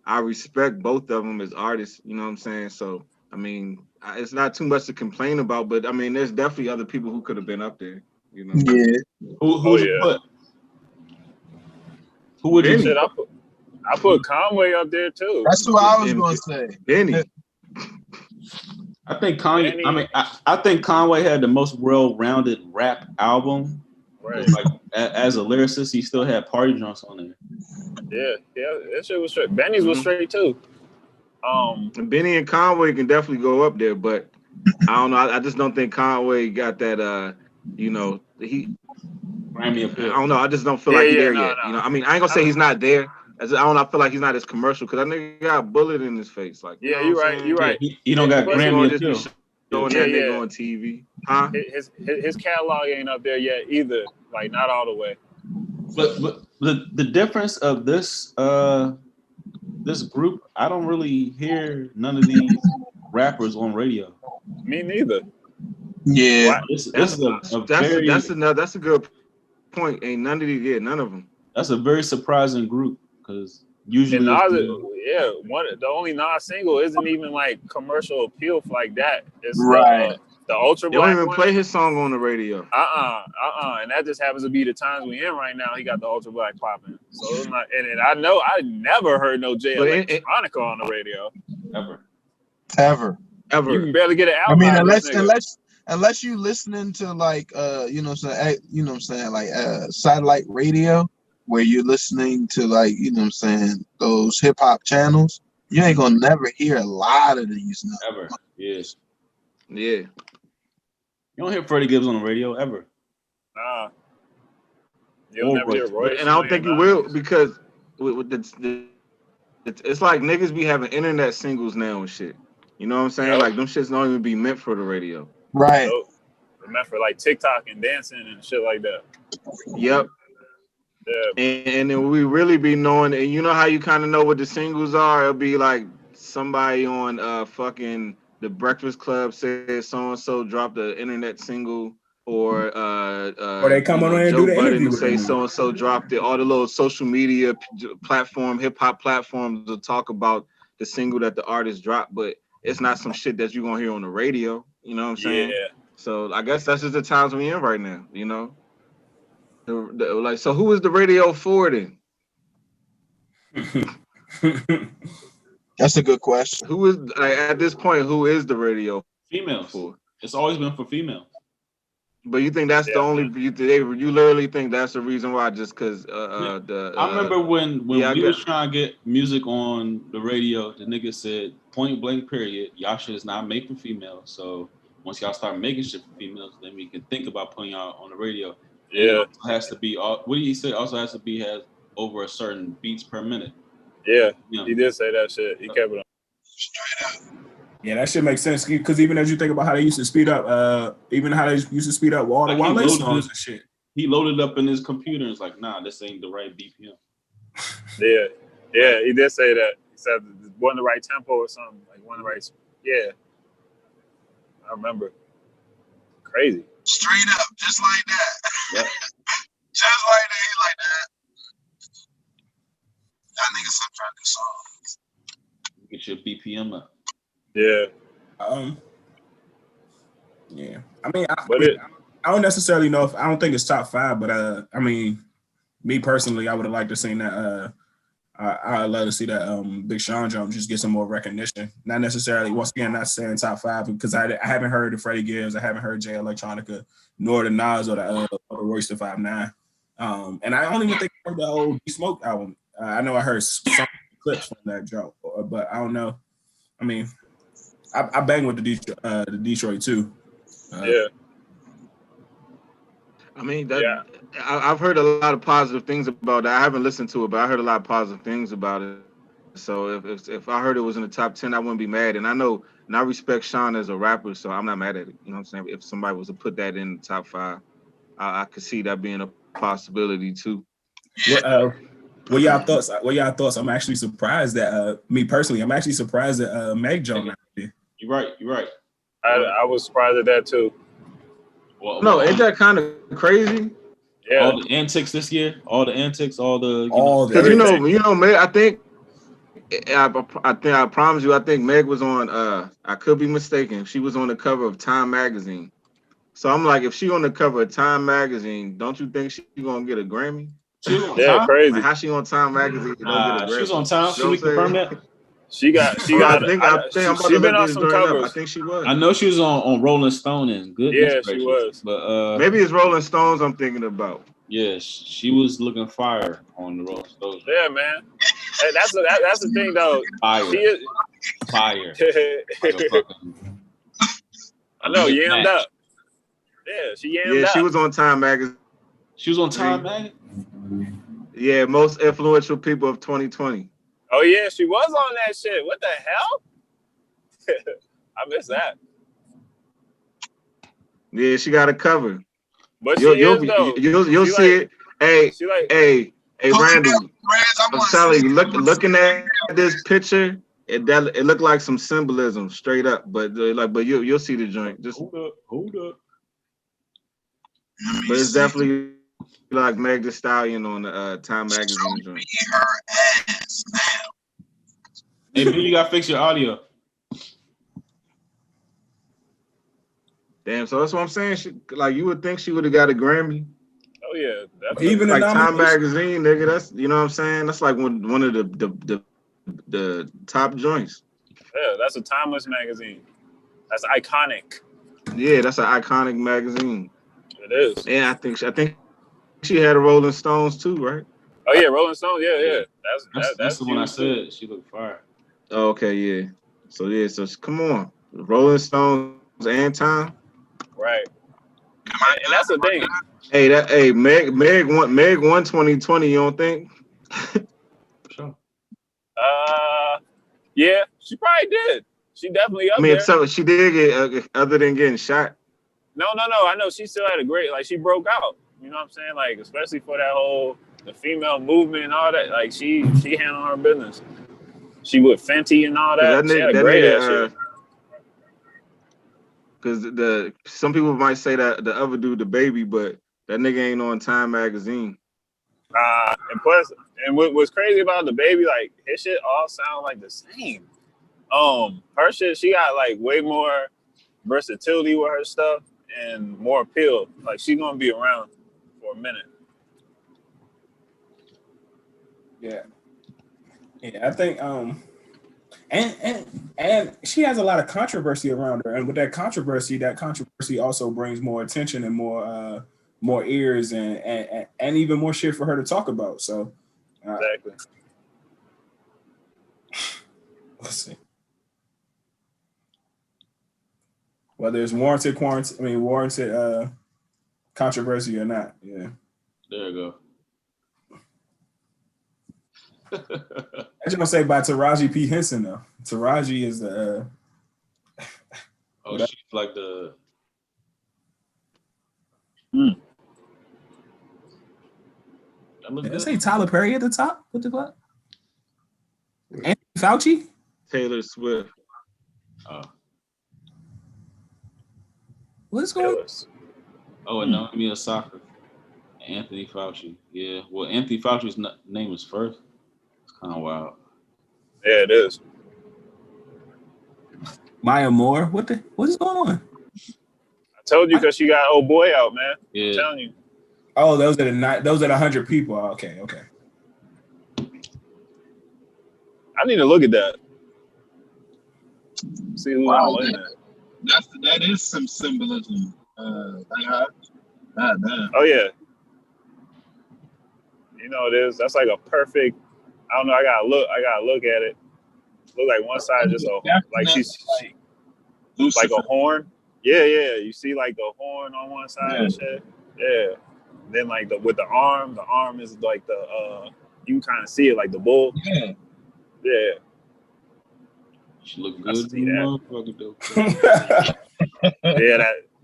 I respect both of them as artists. You know what I'm saying? So it's not too much to complain about, but there's definitely other people who could have been up there. You know? Yeah. Who would you put? Who would you put? I put Conway up there too. That's who I was gonna say. Benny. I think Kanye. Benny. I mean, I think Conway had the most well-rounded rap album. Right. Like as a lyricist, he still had party drunks on there. Yeah, that shit was straight. Benny's was straight too. Benny and Conway can definitely go up there, but I don't know. I just don't think Conway got that. He. Grammy appeal. I don't know. I just don't feel like he's there yet. No. You know, I mean, I ain't gonna say he's not there. I don't know. I feel like he's not as commercial because I think he got a bullet in his face. Like, yeah, you're right. You're right. He don't got Grammy appeal. Showing that nigga on TV, huh? His catalog ain't up there yet either. Like, not all the way. But the difference of this this group, I don't really hear none of these rappers on radio. Me neither. Yeah, That's a good point. Ain't none of these, none of them. That's a very surprising group because usually, the only Nas single isn't even like commercial appeal like that. It's right. The Ultra They Black. don't even play his song on the radio. And that just happens to be the times we in right now. He got the Ultra Black popping. So it's not, and I know I never heard no Jay Electronica on the radio. Ever. You can barely get an album. I mean, unless you listening to like like satellite radio where you're listening to like those hip hop channels, you ain't gonna never hear a lot of these now. Ever. Yes. Yeah. You don't hear Freddie Gibbs on the radio ever. Nah. You'll never hear Royce. And I don't think you will because with it's like niggas be having internet singles now and shit. You know what I'm saying? Yep. Like them shits don't even be meant for the radio. Right. So, meant for like TikTok and dancing and shit like that. Yep. Yeah. And then we really be knowing, and you know how you kind of know what the singles are? It'll be like somebody on fucking The Breakfast Club says so-and-so dropped the internet single, or they come on and do the interview. Say so-and-so dropped it. All the little social media platform, hip-hop platforms will talk about the single that the artist dropped, but it's not some shit that you're going to hear on the radio. You know what I'm saying? Yeah. So I guess that's just the times we in right now, you know? So who is the radio for then? That's a good question. Who is at this point? Who is the radio Females. for? It's always been for females. But you think that's the only? You literally think that's the reason why? Just because I remember when we was trying to get music on the radio, the nigga said point blank period, y'all shit is not made for females. So once y'all start making shit for females, then we can think about putting y'all on the radio. Yeah, it has to be. What did he say? Also has to be has over a certain beats per minute. Yeah, he did say that shit. He kept it on. Straight up. Yeah, that shit makes sense because even as you think about how they used to speed up, even how they used to speed up all the Wale songs and shit. He loaded up in his computer and was like, nah, this ain't the right BPM. Yeah, he did say that. He said one the right tempo or something, like one the right. Yeah, I remember. Crazy. Straight up, just like that. Yep. Just like that, he like that. That nigga stop trying to do songs. Get your BPM up. Yeah. Yeah. I mean, I don't necessarily know if I don't think it's top 5, but I mean, me personally, I would have liked to seen that. I'd love to see that Big Sean jump just get some more recognition. Not necessarily, once again, not saying top 5 because I haven't heard the Freddie Gibbs, I haven't heard Jay Electronica, nor the Nas or the Royce the 5'9". And I don't even think I heard the old D-Smoke album. I know I heard some clips from that jump, but I don't know. I mean, I bang with the Detroit too. Yeah. I mean, I've heard a lot of positive things about that. I haven't listened to it, but I heard a lot of positive things about it. So if I heard it was in the top 10, I wouldn't be mad. And I know, and I respect Sean as a rapper, so I'm not mad at it. You know what I'm saying? If somebody was to put that in the top 5, I could see that being a possibility too. What y'all thoughts? I'm actually surprised that me personally, I'm actually surprised that Meg jumped out there. You're right. I was surprised at that too. No, ain't that kind of crazy? Yeah. All the antics this year, because you know, Meg. I promise you, I think Meg was on. I could be mistaken. She was on the cover of Time magazine. So I'm like, if she on the cover of Time magazine, don't you think she gonna get a Grammy? Yeah, crazy. Like, how she on Time magazine? She was on Time. Should we confirm that? She got. I think I'm about to she been look on this some joint covers. up. I think she was. I know she was on Rolling Stone and goodness Yeah, gracious. she was. But maybe it's Rolling Stones I'm thinking about. Yeah, she was looking fire on the Rolling Stones. Yeah, man. Hey, that's the thing though. Fire. She is fire. Like a fucking, I know, yammed up. Yeah, she yammed up. Yeah, she was on Time magazine. She was on Time magazine? Yeah, most influential people of 2020. Oh yeah, she was on that shit. What the hell? I missed that. Yeah, she got a cover. But you'll see it. Hey, Randall, I'm telling you, looking at this picture, it looked like some symbolism straight up. But you'll see the joint. Just hold up. But it's definitely like Meg Thee Stallion on the Time magazine joint. Hey, B, you gotta fix your audio. Damn, so that's what I'm saying. You would think she would have got a Grammy. Oh yeah, even like Time magazine, nigga. That's, you know what I'm saying. That's like one of the top joints. Yeah, that's a timeless magazine. That's iconic. Yeah, that's an iconic magazine. It is. Yeah, I think she had a Rolling Stones too, right? Oh yeah, Rolling Stones. Yeah. That's the one I said. She looked fire. Oh, okay, yeah. So come on, Rolling Stones and Time. Right. And that's the thing. Hey, Meg won 2020. You don't think? Sure. Yeah, she probably did. She definitely up there. So she did get other than getting shot. No. I know she still had a great, she broke out. You know what I'm saying? Like, especially for that whole the female movement and all that. Like, she handled her business. She with Fenty and all that. She had a great ass shit. Because some people might say that the other dude, the baby, but that nigga ain't on Time magazine. And plus, and what's crazy about the baby, like his shit all sound like the same. Her shit, she got like way more versatility with her stuff and more appeal. Like she's gonna be around for a minute. Yeah, I think and she has a lot of controversy around her, and with that controversy also brings more attention and more ears and even more shit for her to talk about. So exactly. Let's see. Whether it's warranted controversy or not. Yeah. There you go. I just gonna say by Taraji P. Henson though. Taraji is the she's like the Did I say Tyler Perry at the top? What the fuck? Anthony Fauci? Taylor Swift. What's going on? Oh, and Naomi Osaka. Anthony Fauci. Yeah. Well, Anthony Fauci's name is first. It's kind of wild. Yeah, it is. Maya Moore? What is going on? I told you because she got old boy out, man. Yeah. I'm telling you. Oh, those are 100 people. Okay. I need to look at that. See who's all in there. That is some symbolism. Oh yeah. You know it is. That's like a perfect. I don't know. I gotta look at it. Look like one side just like she's like a horn. Yeah. You see like the horn on one side and shit. Yeah. Then like with the arm is like the you can kind of see it like the bull. Yeah. Yeah. She look good. Yeah,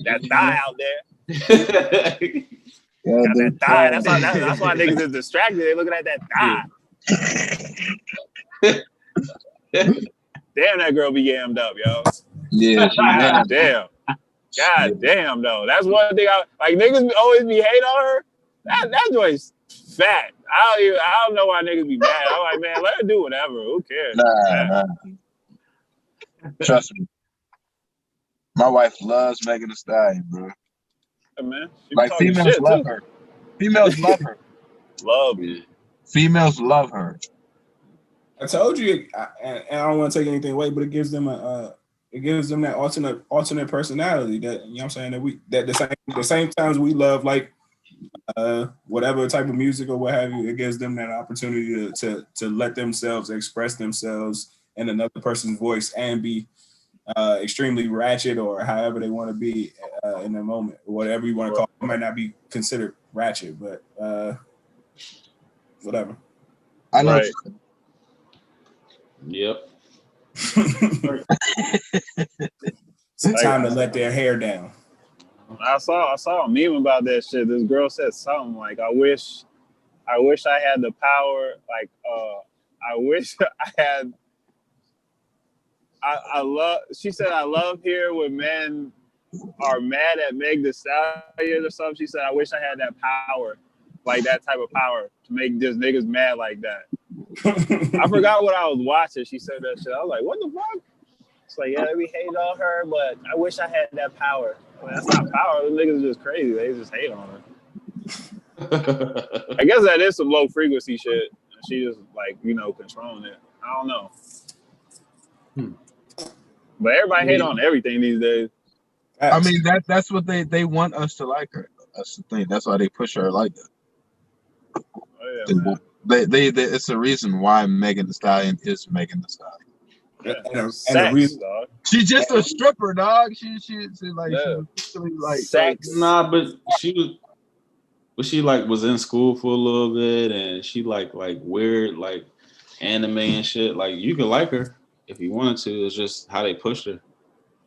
that thigh out there. Got that thigh. That's why niggas is distracted. They looking at that thigh. Damn, that girl be yammed up, yo. Yeah. God damn. God damn, though. That's one thing niggas always be hating on her. That joint's fat. I don't know why niggas be mad. I'm like, man, let her do whatever. Who cares? Nah. Trust me. My wife loves Megan Thee Stallion, bro. Yeah, man. Like females love her. Females love her. love me. Females love her. I told you, and I don't want to take anything away, but it gives them that alternate personality that, you know what I'm saying, that the same times we love like whatever type of music or what have you, it gives them that opportunity to let themselves express themselves in another person's voice and be extremely ratchet or however they want to be in the moment, whatever you want to call it. It might not be considered ratchet, but whatever. I know. Right. Yep. It's time to let their hair down. I saw a meme about that shit. This girl said something like, I wish I had the power. Like, I wish I had. I love. She said, I love here when men are mad at Meg Thee Stallion or something. She said, I wish I had that power, like that type of power to make just niggas mad like that. I forgot what I was watching. She said that shit. I was like, what the fuck? It's like, yeah, we hate on her, but I wish I had that power. I mean, that's not power. The niggas are just crazy. They just hate on her. I guess that is some low frequency shit. She just like, controlling it. I don't know. But everybody hate on everything these days. I mean, that's what they want us to like her. That's the thing. That's why they push her like that. Oh, yeah, they it's a reason why Megan Thee Stallion is Megan Thee Stallion. Sex, dog. She's just a stripper, dog. She's like, sex. Nah, but she was in school for a little bit, and she like weird like anime and shit. Like, you could like her if you wanted to. It's just how they pushed her.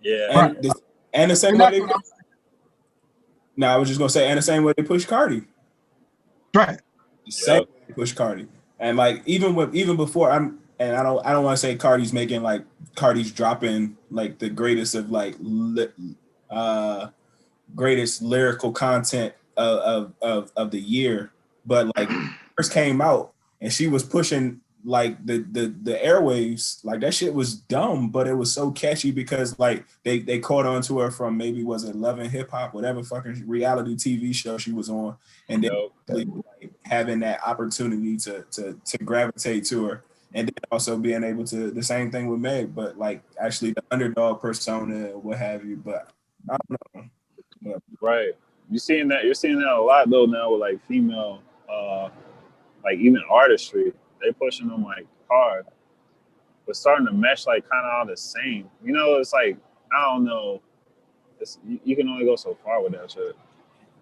Yeah. And the same way I was just gonna say, and the same way they push Cardi. Right. The same way they push Cardi. And like even before I don't want to say Cardi's dropping like the greatest of like greatest lyrical content of the year, but like first came out and she was pushing like the airwaves, like that shit was dumb, but it was so catchy because like they caught on to her from maybe was it Love and Hip Hop, whatever fucking reality TV show she was on, and then like, having that opportunity to gravitate to her, and then also being able to the same thing with Meg, but like actually the underdog persona, what have you. But I don't know. But, right. You're seeing that a lot though now with like female, like even artistry. They pushing them like hard, but starting to mesh like kind of all the same. It's like, I don't know. You can only go so far with that shit.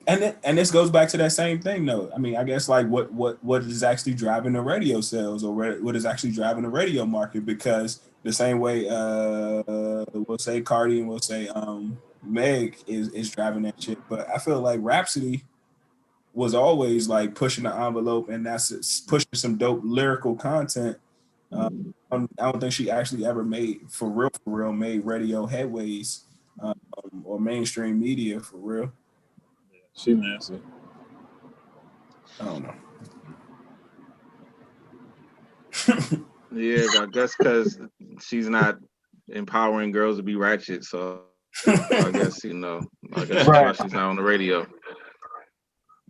And this goes back to that same thing though. I mean, I guess like what is actually driving the radio sales or what is actually driving the radio market, because the same way we'll say Cardi and we'll say Meg is driving that shit, but I feel like Rhapsody was always like pushing the envelope, and that's pushing some dope lyrical content. I don't think she actually ever made for real made radio headways or mainstream media for real. Yeah, she nasty. I don't know. Yeah, I guess because she's not empowering girls to be ratchet, so I guess that's why she's not on the radio.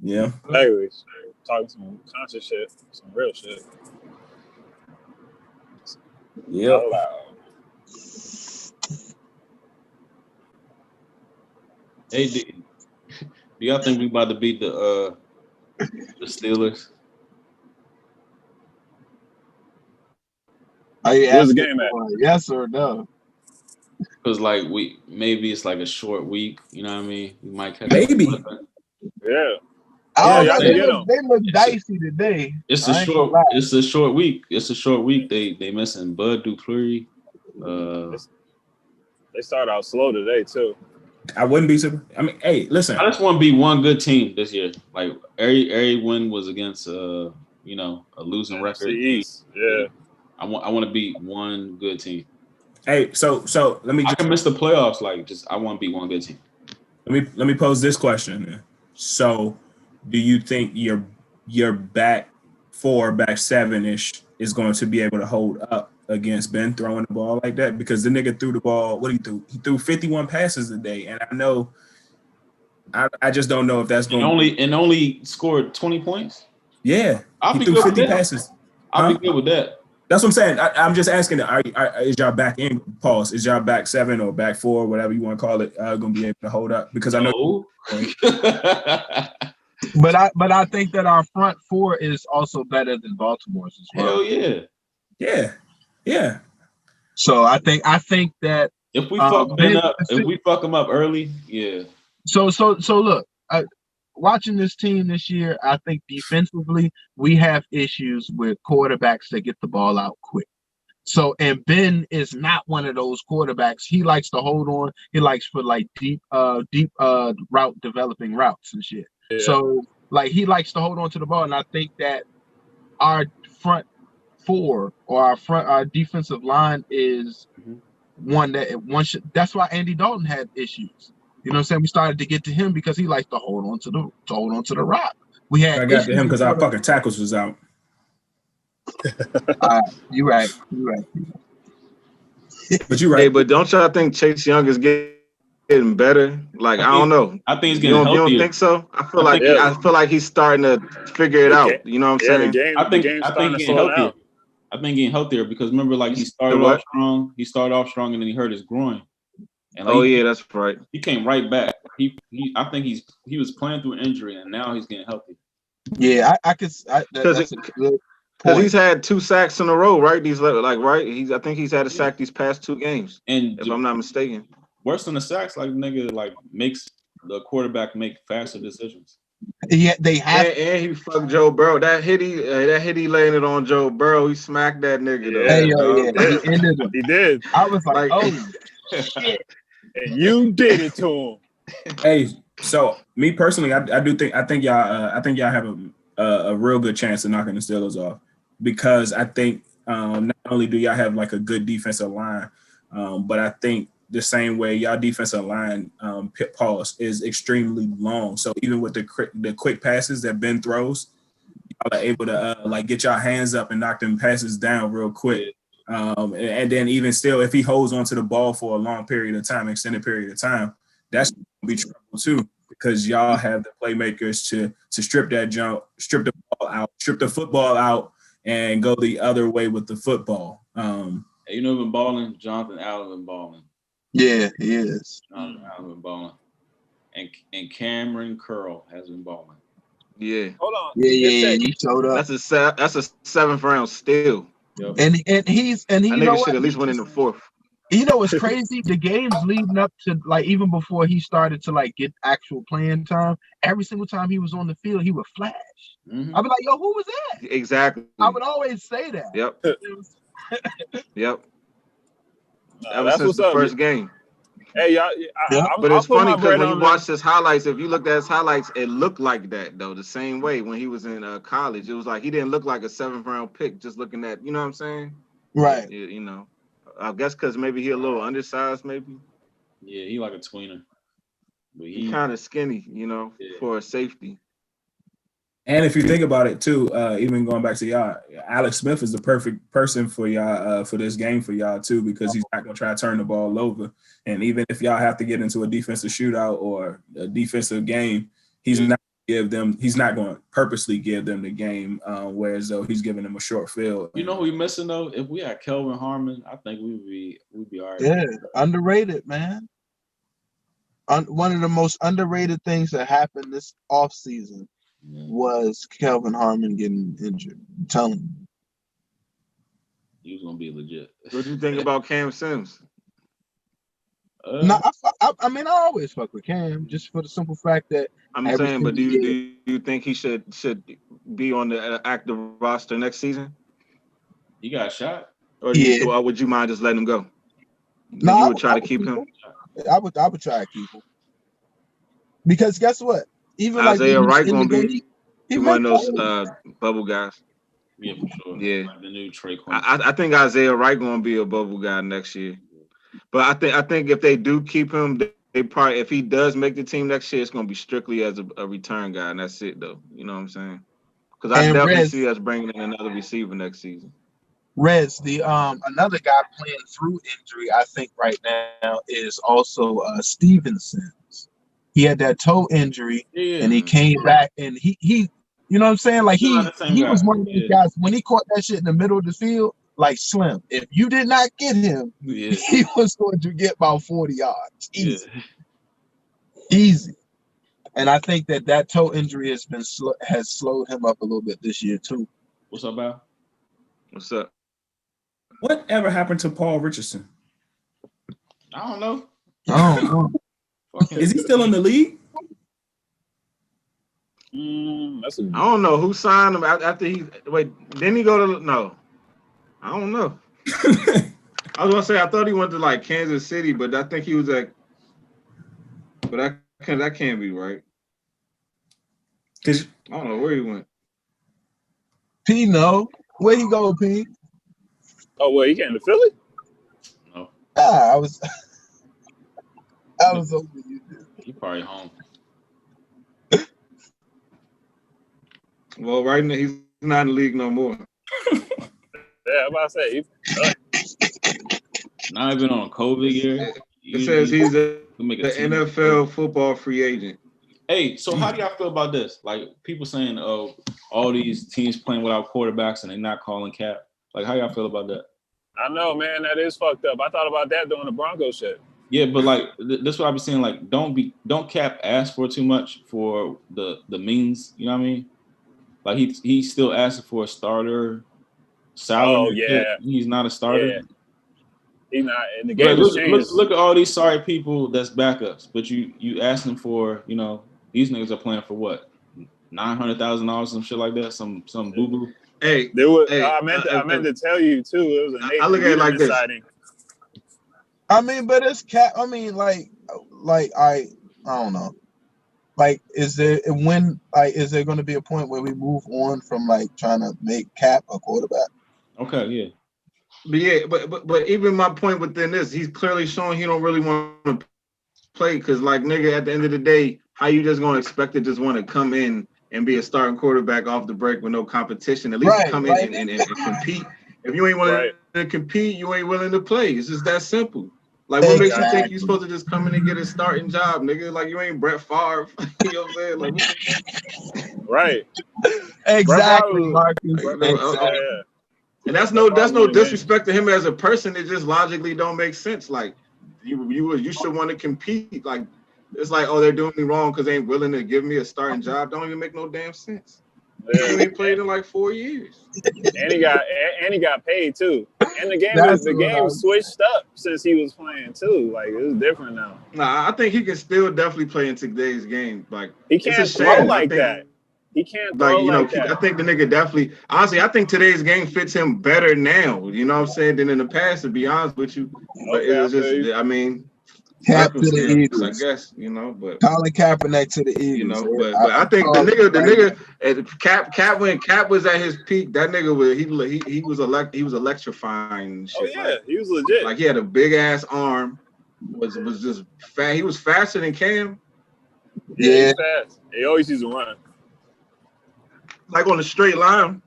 Yeah. Anyways, talking some conscious shit, some real shit. Yeah. Hey, do y'all think we about to beat the Steelers? Are you Where's the asking game at? Yes or no? Because like maybe it's like a short week. You know what I mean? We might catch maybe. Yeah. Oh, y'all they can look dicey today. It's a short week. It's a short week. They missing Bud Dupree. They started out slow today too. I wouldn't be super. I mean, hey, listen. I just want to be one good team this year. Like every win was against a losing record. East. Yeah. I want to be one good team. Hey, so let me. I can miss the playoffs. Like, I want to be one good team. Let me pose this question. So, do you think your back 7-ish is going to be able to hold up against Ben throwing the ball like that? Because the nigga threw the ball. What he threw? He threw 51 passes a day, and I know. I just don't know if that's going. Only scored 20 points. Yeah, I'll he be threw good with 50 that. passes. I'll be good with that. That's what I'm saying. I'm just asking, is y'all back in? Pause. Is y'all back 7 or back 4, whatever you want to call it, going to be able to hold up? Because I know. But I think that our front 4 is also better than Baltimore's as well. Hell yeah. Yeah. So I think that if we fuck Ben up, if we fuck them up early, yeah. So look, watching this team this year, I think defensively we have issues with quarterbacks that get the ball out quick. So, and Ben is not one of those quarterbacks. He likes to hold on. He likes for like deep route developing routes and shit. Yeah. So like he likes to hold on to the ball. And I think that our front 4 or our defensive line is that's why Andy Dalton had issues. You know what I'm saying? We started to get to him because he likes to hold on to the rock. I got to him because our fucking tackles was out. You're right. But you're right. Hey, but don't y'all think Chase Young is getting better? Like I don't know. I think he's getting healthier. You don't think so? I feel like he's starting to figure it out. You know what I'm saying? I think he's getting healthier. I think getting healthier because remember, like he started off strong. He started off strong and then he hurt his groin. And like, that's right. He came right back. I think he was playing through injury and now he's getting healthy. Yeah, that's a good point. Because he's had 2 sacks in a row, right? I think he's had a sack these past 2 games, and if I'm not mistaken. Worse than the sacks, like nigga, like makes the quarterback make faster decisions. Yeah, they have. And he fucked Joe Burrow. That hit he landed on Joe Burrow. He smacked that nigga. He ended him. He did. I was like oh shit, and you did it to him. Hey, so me personally, I think y'all have a real good chance of knocking the Steelers off because I think not only do y'all have like a good defensive line, but I think the same way y'all defensive line pause is extremely long. So even with the quick passes that Ben throws, y'all are able to like get y'all hands up and knock them passes down real quick. And then even still, if he holds onto the ball for a long period of time, extended period of time, that's going to be trouble too because y'all have the playmakers to strip that jump, strip the ball out, strip the football out, and go the other way with the football. You know, been balling. Jonathan Allen been balling. Yeah, he is. Jonathan Allen been balling, and Cameron Curl has been balling. Yeah. Hold on. Yeah. He showed up. That's a 7th round steal. Yep. And he you know what? Should at least win in the 4th. You know what's crazy? The games leading up to like even before he started to like get actual playing time, every single time he was on the field, he would flash. Mm-hmm. I'd be like, yo, who was that? Exactly. I would always say that. Yep. Yep. Ever that's since the first game. Hey, y'all. But it's funny because when you watch his highlights, if you looked at his highlights, it looked like that though. The same way when he was in college, it was like he didn't look like a 7th round pick. Just looking at, you know what I'm saying? Right. You know, I guess because maybe he a little undersized, maybe. Yeah, he like a tweener. But he kind of skinny, you know, for a safety. And if you think about it too, even going back to y'all, Alex Smith is the perfect person for y'all for this game for y'all too, because he's not gonna try to turn the ball over. And even if y'all have to get into a defensive shootout or a defensive game, he's not going to purposely give them the game. Whereas though he's giving them a short field. You know who we missing though? If we had Kelvin Harmon, I think we'd be all right. Yeah, underrated, man. One of the most underrated things that happened this offseason was Kelvin Harmon getting injured. I'm telling you. He was gonna be legit. What do you think about Cam Sims? No, I mean I always fuck with Cam just for the simple fact that I'm saying, but do you think he should be on the active roster next season? He got a shot, or would you mind just letting him go? No, you would try to keep him. I would try to keep him because guess what? Even Isaiah like Wright gonna be one of those bubble guys. Yeah, for sure. Yeah, like the new Trey. I think Isaiah Wright gonna be a bubble guy next year. But I think if they do keep him, they probably if he does make the team next year, it's gonna be strictly as a return guy, and that's it though. You know what I'm saying? Because I definitely see us bringing in another receiver next season. Rez, the another guy playing through injury, I think right now is also Stevenson. He had that toe injury, and he came back, and he You know what I'm saying? Like he was one of those Yeah. guys when he caught that shit in the middle of the field, like Slim. If you did not get him, he was going to get about 40 yards. Easy. Yeah. Easy. And I think that toe injury has slowed him up a little bit this year too. What's up, Al? What's up? Whatever happened to Paul Richardson? I don't know. I don't know. Is he still in the league? I don't know who signed him after he. Wait, didn't he go to? No, I don't know. I was gonna say I thought he went to like Kansas City, but I think he was at. But that can't be right. Cause I don't know where he went. P, no, where he go, P? Oh, well, he came to Philly? No. I was hoping you did. He probably home. Well, right now he's not in the league no more. Yeah, I'm about to say. Not even on a COVID year. It says he's the NFL football free agent. Hey, so how do y'all feel about this? Like people saying, "Oh, all these teams playing without quarterbacks and they're not calling cap." Like, how y'all feel about that? I know, man, that is fucked up. I thought about that during the Broncos shit. Yeah, but like that's what I be saying. Like, don't cap ask for too much for the means. You know what I mean? Like he's still asking for a starter salary. Oh yeah, he's not a starter. Yeah. He's not in the game. Look at all these sorry people that's backups, but you asking for, you know, these niggas are playing for what, $900,000, some shit like that, some boo boo. Hey, there was. I meant to tell you too. It was a Nathan I look at it like this. Sighting. I mean, but it's cap. I mean, like I don't know. Like, is there going to be a point where we move on from like trying to make Cap a quarterback? Okay, yeah. But yeah, but even my point within this, he's clearly showing he don't really want to play because, like, nigga, at the end of the day, how you just gonna expect to just want to come in and be a starting quarterback off the break with no competition? At least come in and compete. If you ain't willing to compete, you ain't willing to play. It's just that simple. Like, what makes you think you're supposed to just come in and get a starting job, nigga? Like, you ain't Brett Favre. You know what I'm saying? Like, right. Exactly, Marcus. Yeah. And that's no disrespect to him as a person. It just logically don't make sense. Like, you should want to compete. Like, it's like, oh, they're doing me wrong because they ain't willing to give me a starting job. Don't even make no damn sense. Yeah. He ain't played in like 4 years. And he got paid too. And the game switched up since he was playing too. Like, it's different now. Nah, I think he can still definitely play in today's game. Like, he can't throw like that. He can't throw like that. I think the nigga definitely, honestly, I think today's game fits him better now, you know what I'm saying, than in the past, to be honest with you. But it was just, I mean, Cap to the Eagles, I guess, you know, but Colin Kaepernick to the Eagles, you know, but I think the nigga, Cap when Cap was at his peak, that nigga was he was electrifying and shit. Oh yeah, like, he was legit. Like, he had a big ass arm, was just fat. He was faster than Cam. Yeah, he's fast. He always used to run. Like, on a straight line,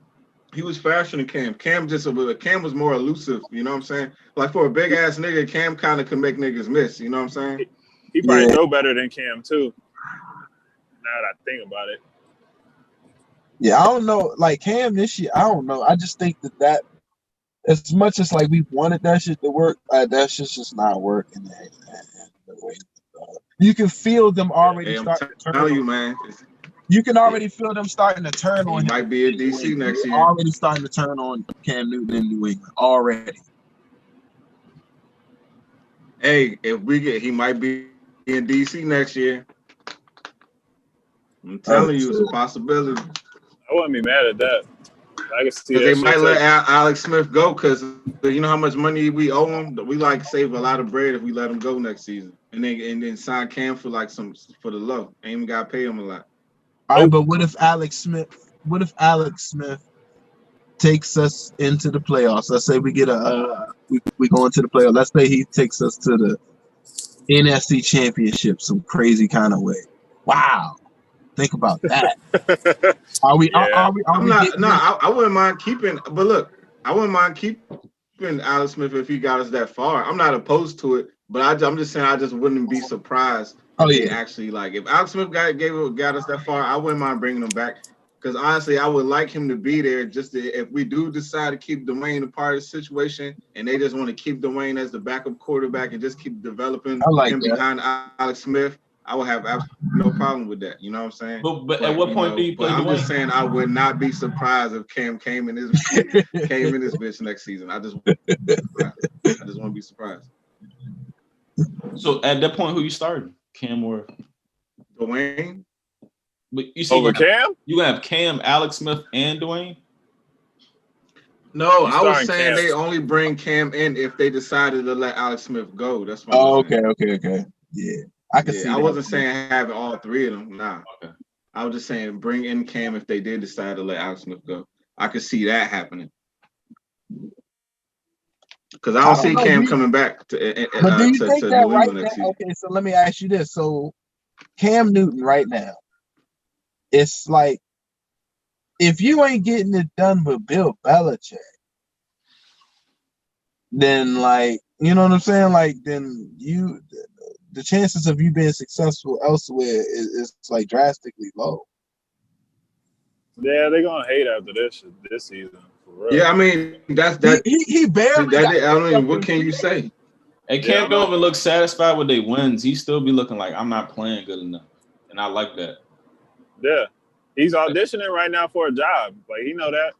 he was faster than Cam. Cam was more elusive, you know what I'm saying? Like, for a big ass nigga, Cam kind of can make niggas miss, you know what I'm saying? He probably throw better than Cam too. Now that I think about it. Yeah, I don't know. Like, Cam this year, I don't know. I just think that as much as like we wanted that shit to work, that shit's just not working. You can feel them already starting to turn. I'm telling you, man. You can already feel them starting to turn on him. He might be in DC next year. Already starting to turn on Cam Newton in New England. Already. Hey, he might be in DC next year. I'm telling you, it's a possibility. I wouldn't be mad at that. I can see that. They might let Alex Smith go because you know how much money we owe him. We like save a lot of bread if we let him go next season, and then sign Cam for like for the low. Ain't even gotta pay him a lot. All right, but what if Alex Smith takes us into the playoffs? Let's say we get we go into the playoffs. Let's say he takes us to the NFC Championship some crazy kind of way. Wow. Think about that. I wouldn't mind keeping, but look, I wouldn't mind keeping Alex Smith if he got us that far. I'm not opposed to it, but I'm just saying I just wouldn't be surprised. Actually, like, if Alex Smith got us that far, I wouldn't mind bringing him back. Because honestly, I would like him to be there. Just if we do decide to keep Dwayne a part of the situation, and they just want to keep Dwayne as the backup quarterback and just keep developing him behind Alex Smith, I would have absolutely no problem with that. You know what I'm saying? But at what point do you play Dwayne? I'm just saying I would not be surprised if Cam came in his bitch next season. I just want to be surprised. So at that point, who you starting? Cam or Dwayne? But you see, Cam? You have Cam, Alex Smith, and Dwayne. No, I was saying Cam. They only bring Cam in if they decided to let Alex Smith go. That's what I'm saying. Okay. Yeah, I can see. I wasn't saying having all three of them. Nah. Okay. I was just saying bring in Cam if they did decide to let Alex Smith go. I could see that happening. Because I don't see Cam coming back to but do you think that right now? Okay, so let me ask you this. So Cam Newton right now, it's like if you ain't getting it done with Bill Belichick, then like, you know what I'm saying? Like then the chances of you being successful elsewhere is like drastically low. Yeah, they're gonna hate after this season. For real. Yeah, I mean that's that. He barely. I mean, what can you say? And Cam don't even look satisfied with their wins. He still be looking like I'm not playing good enough, and I like that. Yeah, he's auditioning right now for a job. Like he know that.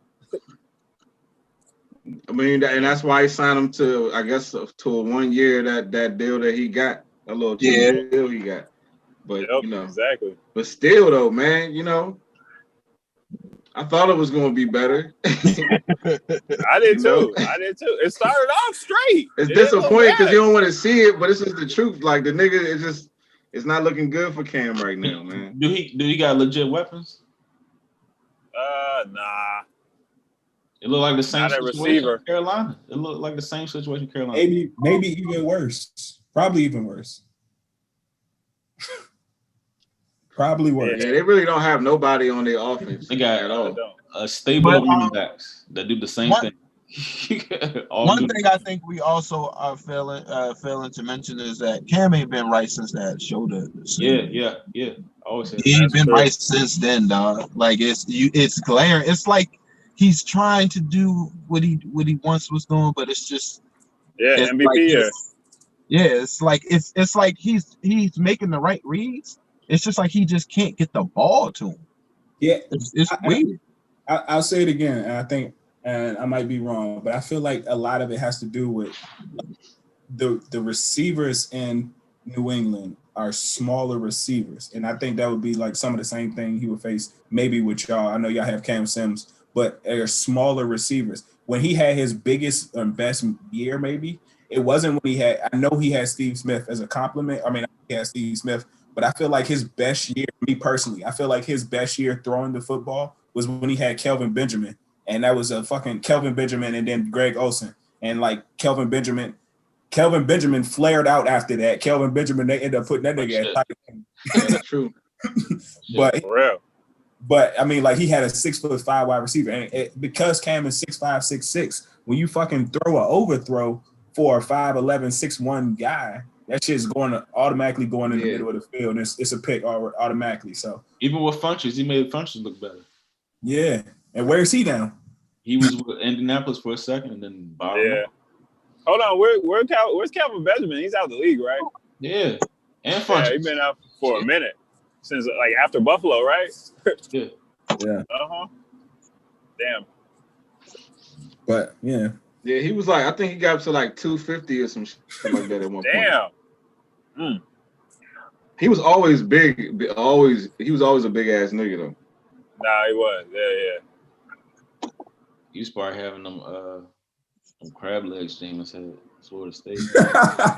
I mean, and that's why he signed him to, I guess, to a 1 year that deal that he got, a little deal he got. But exactly. But still, though, man, I thought it was going to be better. I did too. It started off straight. It's disappointing because you don't want to see it, but this is the truth. Like the nigga it's not looking good for Cam right now, man. Do he got legit weapons? Nah. It looked like the same situation receiver. Carolina. It looked like the same situation Carolina. Maybe even worse. Probably even worse. Probably worse. Yeah, they really don't have nobody on their offense. They got at all. A stable of running backs that do the same thing. One thing I think we also are failing to mention is that Cam ain't been right since that shoulder. Yeah. Always he ain't been right since then, dog. Like it's glaring. It's like he's trying to do what he once was doing, but it's just MVP like year. It's like he's making the right reads. It's just like he just can't get the ball to him. Yeah, it's weird. I'll say it again, and I think, and I might be wrong, but I feel like a lot of it has to do with the receivers in New England are smaller receivers, and I think that would be like some of the same thing he would face maybe with y'all. I know y'all have Cam Sims, but they're smaller receivers. When he had his biggest and best year, maybe it wasn't when he had. I know he had Steve Smith as a compliment. I mean, he had Steve Smith, but I feel like his best year, me personally, I feel like his best year throwing the football was when he had Kelvin Benjamin, and that was a fucking Kelvin Benjamin and then Greg Olsen, and like Kelvin Benjamin flared out after that. Kelvin Benjamin, they ended up putting that nigga at tight end. That's true. But for real. But I mean, like he had a 6'5" wide receiver, and because Cam is 6'5", 6'6", when you fucking throw an overthrow for a 5'11", 6'1" guy, that shit's automatically going in the middle of the field. And it's a pick automatically. So even with Funches, he made Funches look better. Yeah, and where is he now? He was with Indianapolis for a second, and then bottom up. Hold on, where's Kelvin Benjamin? He's out the league, right? Yeah, and Funches. Yeah, he's been out for a minute since like after Buffalo, right? Yeah. Damn. But yeah, he was like, I think he got up to like 250 or some shit like that at one point. Damn. He was always big. He was always a big ass nigga though. Nah, he was. Yeah. He was probably having them crab legs Jameis had Florida State.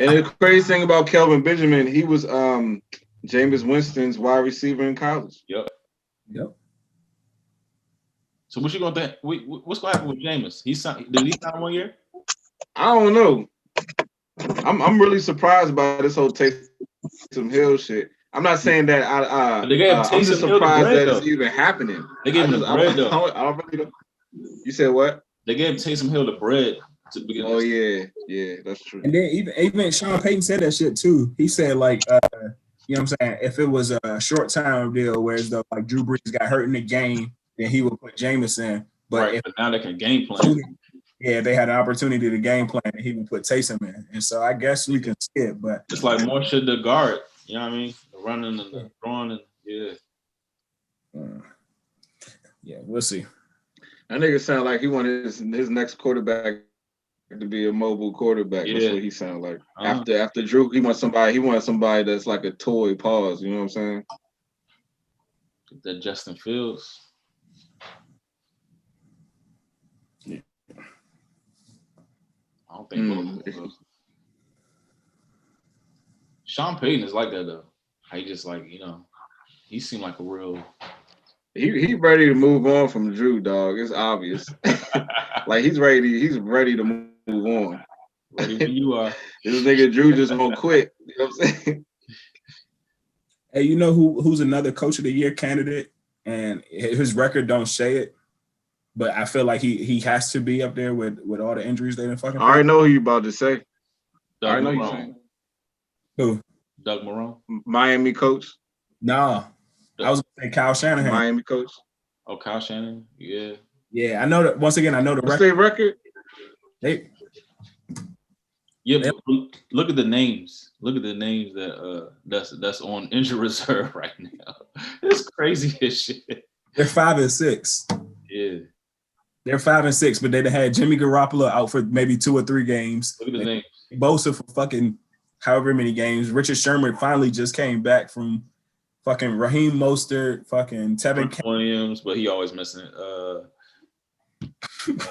And the crazy thing about Kelvin Benjamin, he was Jameis Winston's wide receiver in college. Yep. So what you gonna think? What's gonna happen with Jameis? Did he sign 1 year? I don't know. I'm really surprised by this whole Taysom Hill shit. I'm not saying that I'm just surprised that it's even happening. They gave him the bread though. I don't really know. You said what? They gave Taysom Hill the bread to begin. Oh yeah, that's true. And then even Sean Payton said that shit too. He said like, you know what I'm saying? If it was a short time deal, whereas though like Drew Brees got hurt in the game then he would put Jameson. But but now they can game plan. Yeah, they had an opportunity to game plan, and he would put Taysom in. And so I guess we can skip, but it's like more shit to guard. You know what I mean? The running and the throwing and yeah, we'll see. That nigga sound like he wanted his next quarterback to be a mobile quarterback. That's what he sound like. After Drew, he wants somebody that's like a toy pause. You know what I'm saying? That Justin Fields. Yeah. I don't think Sean Payton is like that though. He just like, he seemed like a real. He ready to move on from Drew, dog. It's obvious. Like he's ready to move on. Ready when you are. This nigga Drew just won't quit. You know what I'm saying? Hey, you know who's another Coach of the Year candidate, and his record don't say it, but I feel like he has to be up there with all the injuries they've been fucking. I already know who you about to say. Doug I know Marrone. you saying. Who? Doug Marrone. Miami coach. Nah, I was gonna say Kyle Shanahan. Miami coach. Oh, Kyle Shanahan. Yeah. Yeah, I know that. Once again, I know the What's their record? Yeah, but look at the names. Look at the names that's on injury reserve right now. It's crazy as shit. They're 5-6. Yeah. They're 5-6, but they had Jimmy Garoppolo out for maybe 2 or 3 games. Look at the names. Bosa for fucking however many games. Richard Sherman finally just came back from fucking Raheem Mostert, fucking Tevin Williams, but he always missing it.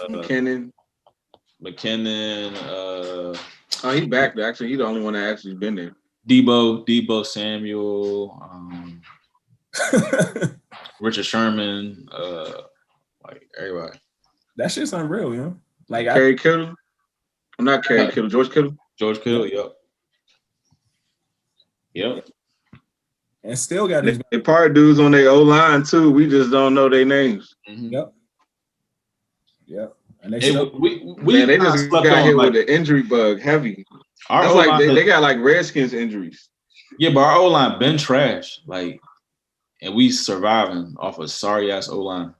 McKinnon. Oh, he back there. Actually, he's the only one that actually been there. Debo Samuel, Richard Sherman, like everybody. That shit's unreal, you know. Like Kerry Kittle. I'm not Kerry Kittle. George Kittle. George Kittle. Yep. And still got his. They part dudes on their O-line too. We just don't know their names. Mm-hmm. Yep. And they they just got hit with the injury bug heavy. That's like they got like Redskins injuries. Yeah, but our O-line been trash. Like, and we surviving off a sorry ass O-line.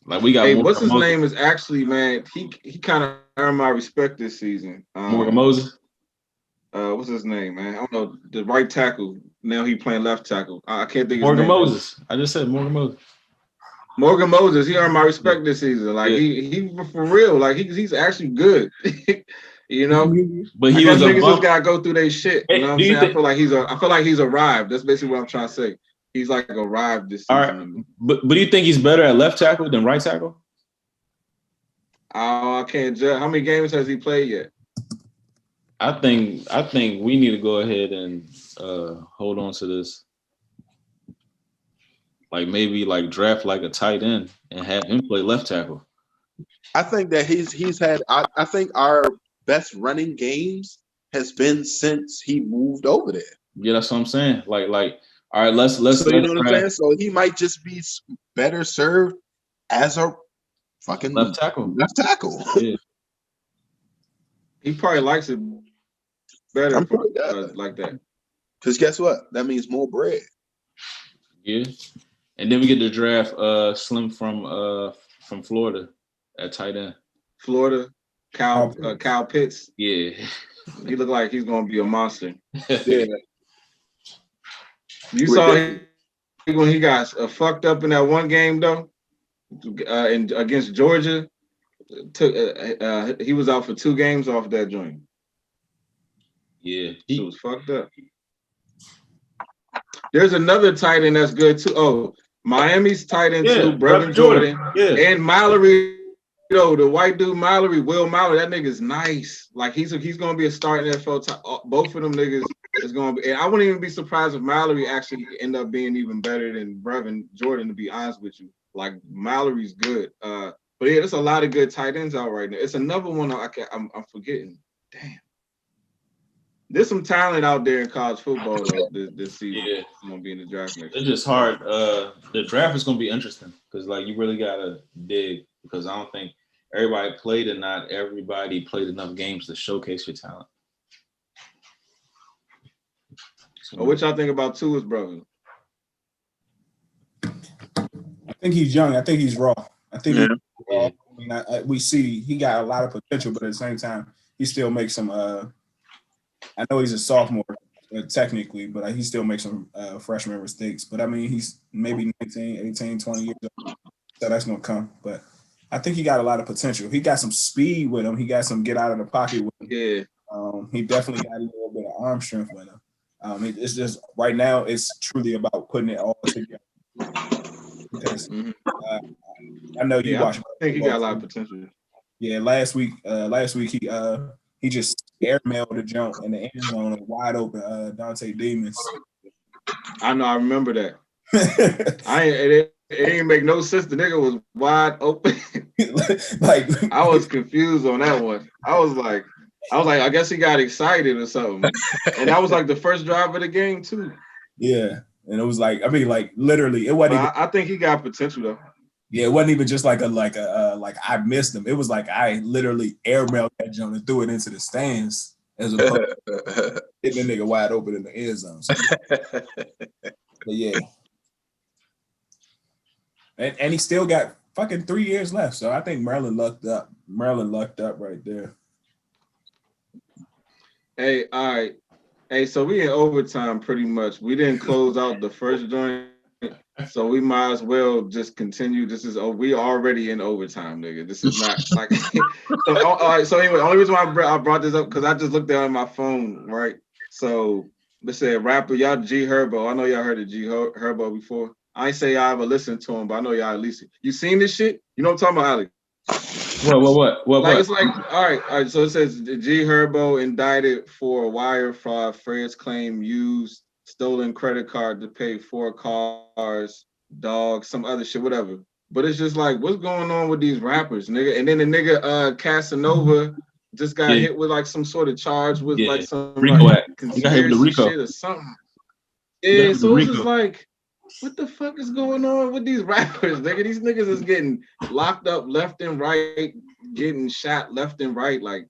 Like we got. Hey, what's his name is actually, man? He kind of earned my respect this season. Morgan Moses. What's his name, man? I don't know. The right tackle. Now he playing left tackle. I can't think of Morgan his name. Moses. I just said Morgan Moses. Morgan Moses. He earned my respect this season. Like he for real. Like he's actually good. You know. But he was niggas just gotta go through their shit. You know what I'm saying? I feel like he's arrived. That's basically what I'm trying to say. He's like arrived this season. All right. But do you think he's better at left tackle than right tackle? I can't judge. How many games has he played yet? I think we need to go ahead and hold on to this. Like maybe like draft like a tight end and have him play left tackle. I think that he's had. I think our best running games has been since he moved over there. Yeah, that's what I'm saying. Like all right, let's. So you know what I'm saying? So he might just be better served as a fucking left tackle. Yeah. He probably likes it better like that. Because guess what? That means more bread. Yeah. And then we get to draft Slim from Florida at tight end. Florida, Kyle Pitts. Yeah. He looked like he's gonna be a monster. Yeah. You saw him when he got fucked up in that one game though, and against Georgia. He was out for 2 games off that joint. Yeah, he was fucked up. There's another tight end that's good too. Oh, Miami's tight end too, Brevin Jordan. And Mallory. The white dude Mallory, Will Mallory, that nigga's nice. Like he's gonna be a starting NFL. Both of them niggas is gonna be. And I wouldn't even be surprised if Mallory actually end up being even better than Brevin Jordan. To be honest with you, like Mallory's good. But yeah, there's a lot of good tight ends out right now. It's another one I'm forgetting. Damn. There's some talent out there in college football though, this season. Yeah. It's gonna be in the draft next. It's just hard. The draft is gonna be interesting because like you really gotta dig. Because I don't think everybody played and not everybody played enough games to showcase your talent. What y'all think about Tua's brother? think he's young. I think he's raw. I think he's raw. Yeah. I mean, we see he got a lot of potential, but at the same time, he still makes some. I know he's a sophomore technically, but he still makes some freshman mistakes. But I mean, he's maybe 19, 18, 20 years old. So that's gonna come. But I think he got a lot of potential. He got some speed with him. He got some get out of the pocket with him. Yeah. He definitely got a little bit of arm strength with him. It's just right now it's truly about putting it all together. Because I know you watch. I think he got a lot of potential. Yeah, last week he just airmailed the jump in the end zone a wide open Dante Demons. I know, I remember that. It didn't make no sense. The nigga was wide open. Like I was confused on that one. I was like, I guess he got excited or something. And that was like the first drive of the game too. Yeah, and it was like, I mean, like literally, it wasn't. Even, I think he got potential though. Yeah, it wasn't even just like I missed him. It was like I literally airmailed that jump and threw it into the stands as opposed to hitting the nigga wide open in the end zone. So, but yeah, and he still got fucking 3 years left. So I think Maryland lucked up. Maryland lucked up right there. Hey, all right. Hey, so we in overtime pretty much. We didn't close out the first joint, so we might as well just continue. We already in overtime, nigga. This is not like. So, all right. So anyway, only reason why I brought this up because I just looked down at my phone, right? So let's say rapper, y'all G Herbo. I know y'all heard of G Herbo before. I ain't say y'all ever listened to him, but I know y'all at least you seen this shit. You know what I'm talking about, Alex? What? It's like, all right. So it says G Herbo indicted for wire fraud. Fred's claim used stolen credit card to pay 4 cars, dogs, some other shit, whatever. But it's just like, what's going on with these rappers, nigga? And then the nigga Casanova just got hit with like some sort of charge with like some like, conspiracy shit or something. Yeah, so it's just like, what the fuck is going on with these rappers, nigga? These niggas is getting locked up left and right, getting shot left and right. Like,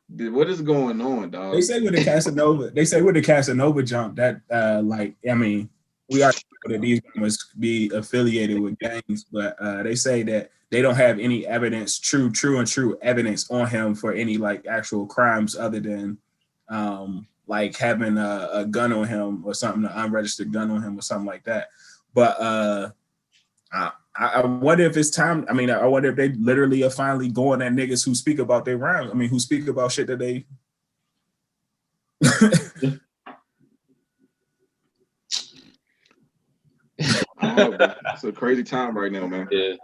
what is going on, dog? They say with the Casanova jump that, like, I mean, we are that these must be affiliated with gangs, but they say that they don't have any evidence, true evidence on him for any like actual crimes other than like having a gun on him or something, an unregistered gun on him or something like that. But I wonder if it's time. I mean, I wonder if they literally are finally going at niggas who speak about their rhymes. I mean, who speak about shit that they. I don't know, bro. It's a crazy time right now, man. Yeah.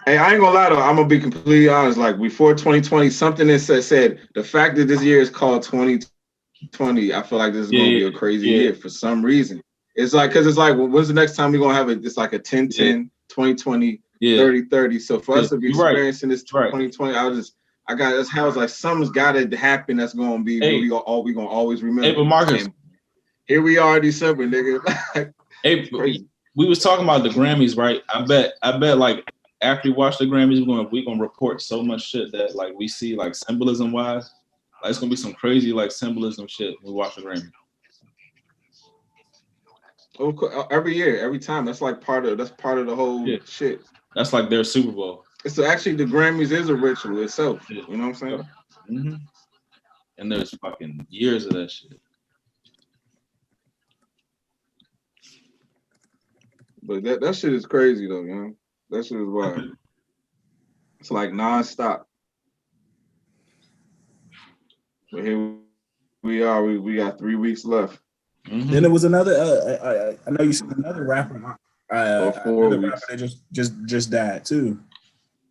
Hey, I ain't gonna lie though. I'm gonna be completely honest. Like before 2020, something that said the fact that this year is called 2020. I feel like this is gonna be a crazy year for some reason. It's like, because it's like, well, when's the next time we're going to have it? It's like a 10-10, 20-20, 30-30. So for us to be experiencing this 2020, that's how it's like, something's got to happen that's going to be we going to always remember. Hey, but Marcus. And here we are in December, nigga. Hey, we was talking about the Grammys, right? I bet like after we watch the Grammys, we're gonna report so much shit that like we see like symbolism wise. Like it's gonna be some crazy like symbolism shit when we watch the Grammys. Every year, every time. That's part of the whole shit. That's like their Super Bowl. So actually, the Grammys is a ritual itself. Yeah. You know what I'm saying? Mm-hmm. And there's fucking years of that shit. But that shit is crazy though, man. That shit is wild. It's like nonstop. But here we are. We got 3 weeks left. Mm-hmm. Then there was another. I know you said another rapper. Another rapper that just died too.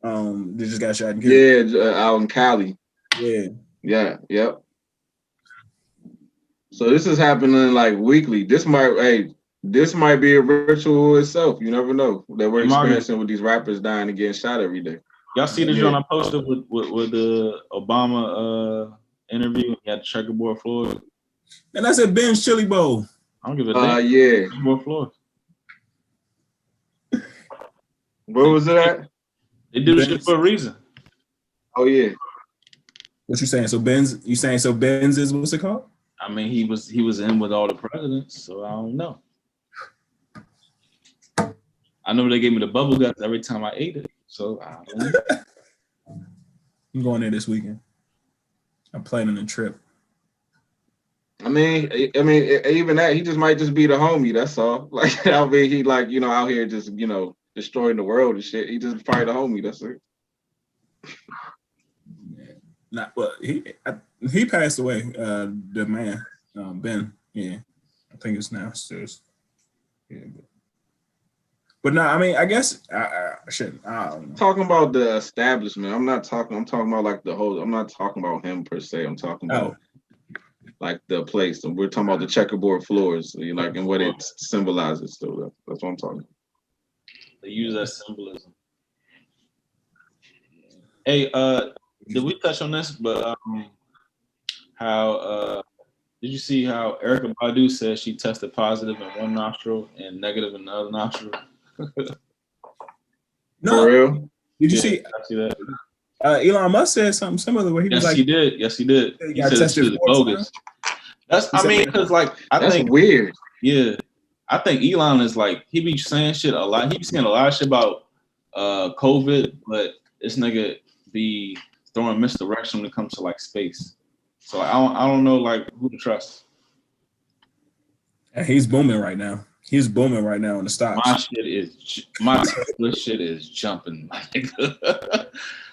They just got shot and killed. Yeah, out in Cali. Yeah. Yep. So this is happening like weekly. This might be a ritual itself. You never know that we're experiencing with these rappers dying and getting shot every day. Y'all see the joint I posted with the Obama interview? He had the checkerboard floor. And that's at Ben's Chili Bowl. I don't give a damn. Yeah. Checkerboard floor. Where was it at? They do this shit for a reason. Oh yeah. What you saying? So Ben's? You saying so Ben's is what's it called? I mean, he was in with all the presidents, so I don't know. I know they gave me the bubble guts every time I ate it. So I don't know. I'm going there this weekend. I'm planning a trip. I mean, even that, he just might just be the homie. That's all. Like, I mean, he like, out here just, destroying the world and shit. He just probably the homie. That's it. Not, well, he passed away. The man, Ben. Yeah, I think it's now. Yeah, but no, I mean, I guess I shouldn't. I don't know. Talking about the establishment. I'm talking about like the whole. I'm not talking about him per se. I'm talking about like the place. And we're talking about the checkerboard floors, and what it symbolizes. So that's what I'm talking about. They use that symbolism. Hey, did we touch on this? But how did you see how Erykah Badu said she tested positive in one nostril and negative in the other nostril? No. For real? Did you see? I see that. Elon Musk said something similar where he was like, he did. Yes, he did. He got tested bogus. That's, I mean, because like, that's think weird. Yeah, I think Elon is like, he be saying shit a lot. He be saying a lot of shit about COVID, but this nigga be throwing misdirection when it comes to like space. So I don't know like who to trust. And he's booming right now. He's booming right now in the stocks. My Tesla shit is jumping.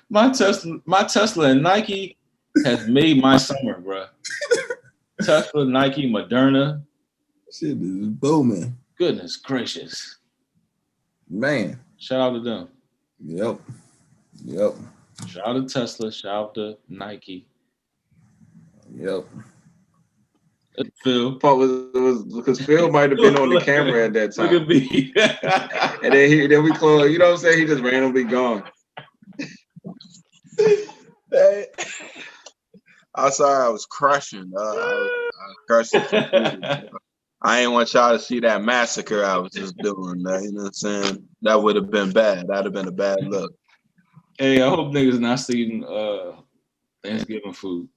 my Tesla and Nike has made my summer, bro. Tesla, Nike, Moderna. Shit is booming. Goodness gracious. Man. Shout out to them. Yep. Shout out to Tesla. Shout out to Nike. Yep. Phil. Was because Phil might have been on the camera at that time. Look at me. And then we close. You know what I'm saying? He just randomly gone. Hey. I'm sorry, I was crushing. I was crushing. I ain't want y'all to see that massacre I was just doing. You know what I'm saying? That would have been bad. That'd have been a bad look. Hey, I hope niggas not eating Thanksgiving food.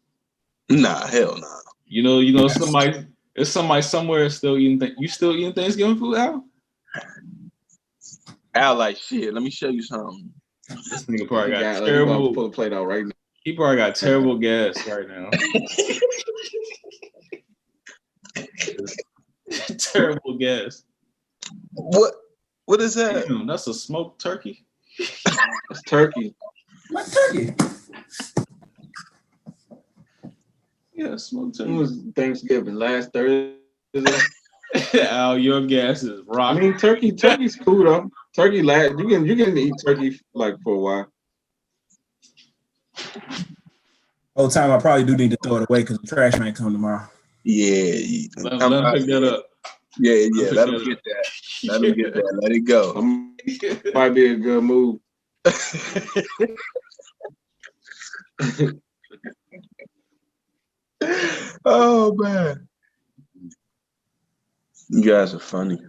Nah, hell no. Nah. You know, somebody somewhere still eating. You still eating Thanksgiving food, Al? Al, like shit. Let me show you something. This nigga probably got terrible. Pull the plate out right now. He probably got terrible gas right now. Terrible gas. What is that? Damn, that's a smoked turkey. It's turkey. What turkey? Yeah, smoked turkey. It was Thanksgiving last Thursday. Al, your gas is rocking. I mean, turkey's cool though. Turkey, you can eat turkey like for a while. Whole time I probably do need to throw it away because the trash man come tomorrow. Yeah. Let him pick that up. Yeah. Let him get that. Let him get that. Let it go. Might be a good move. Oh man. You guys are funny.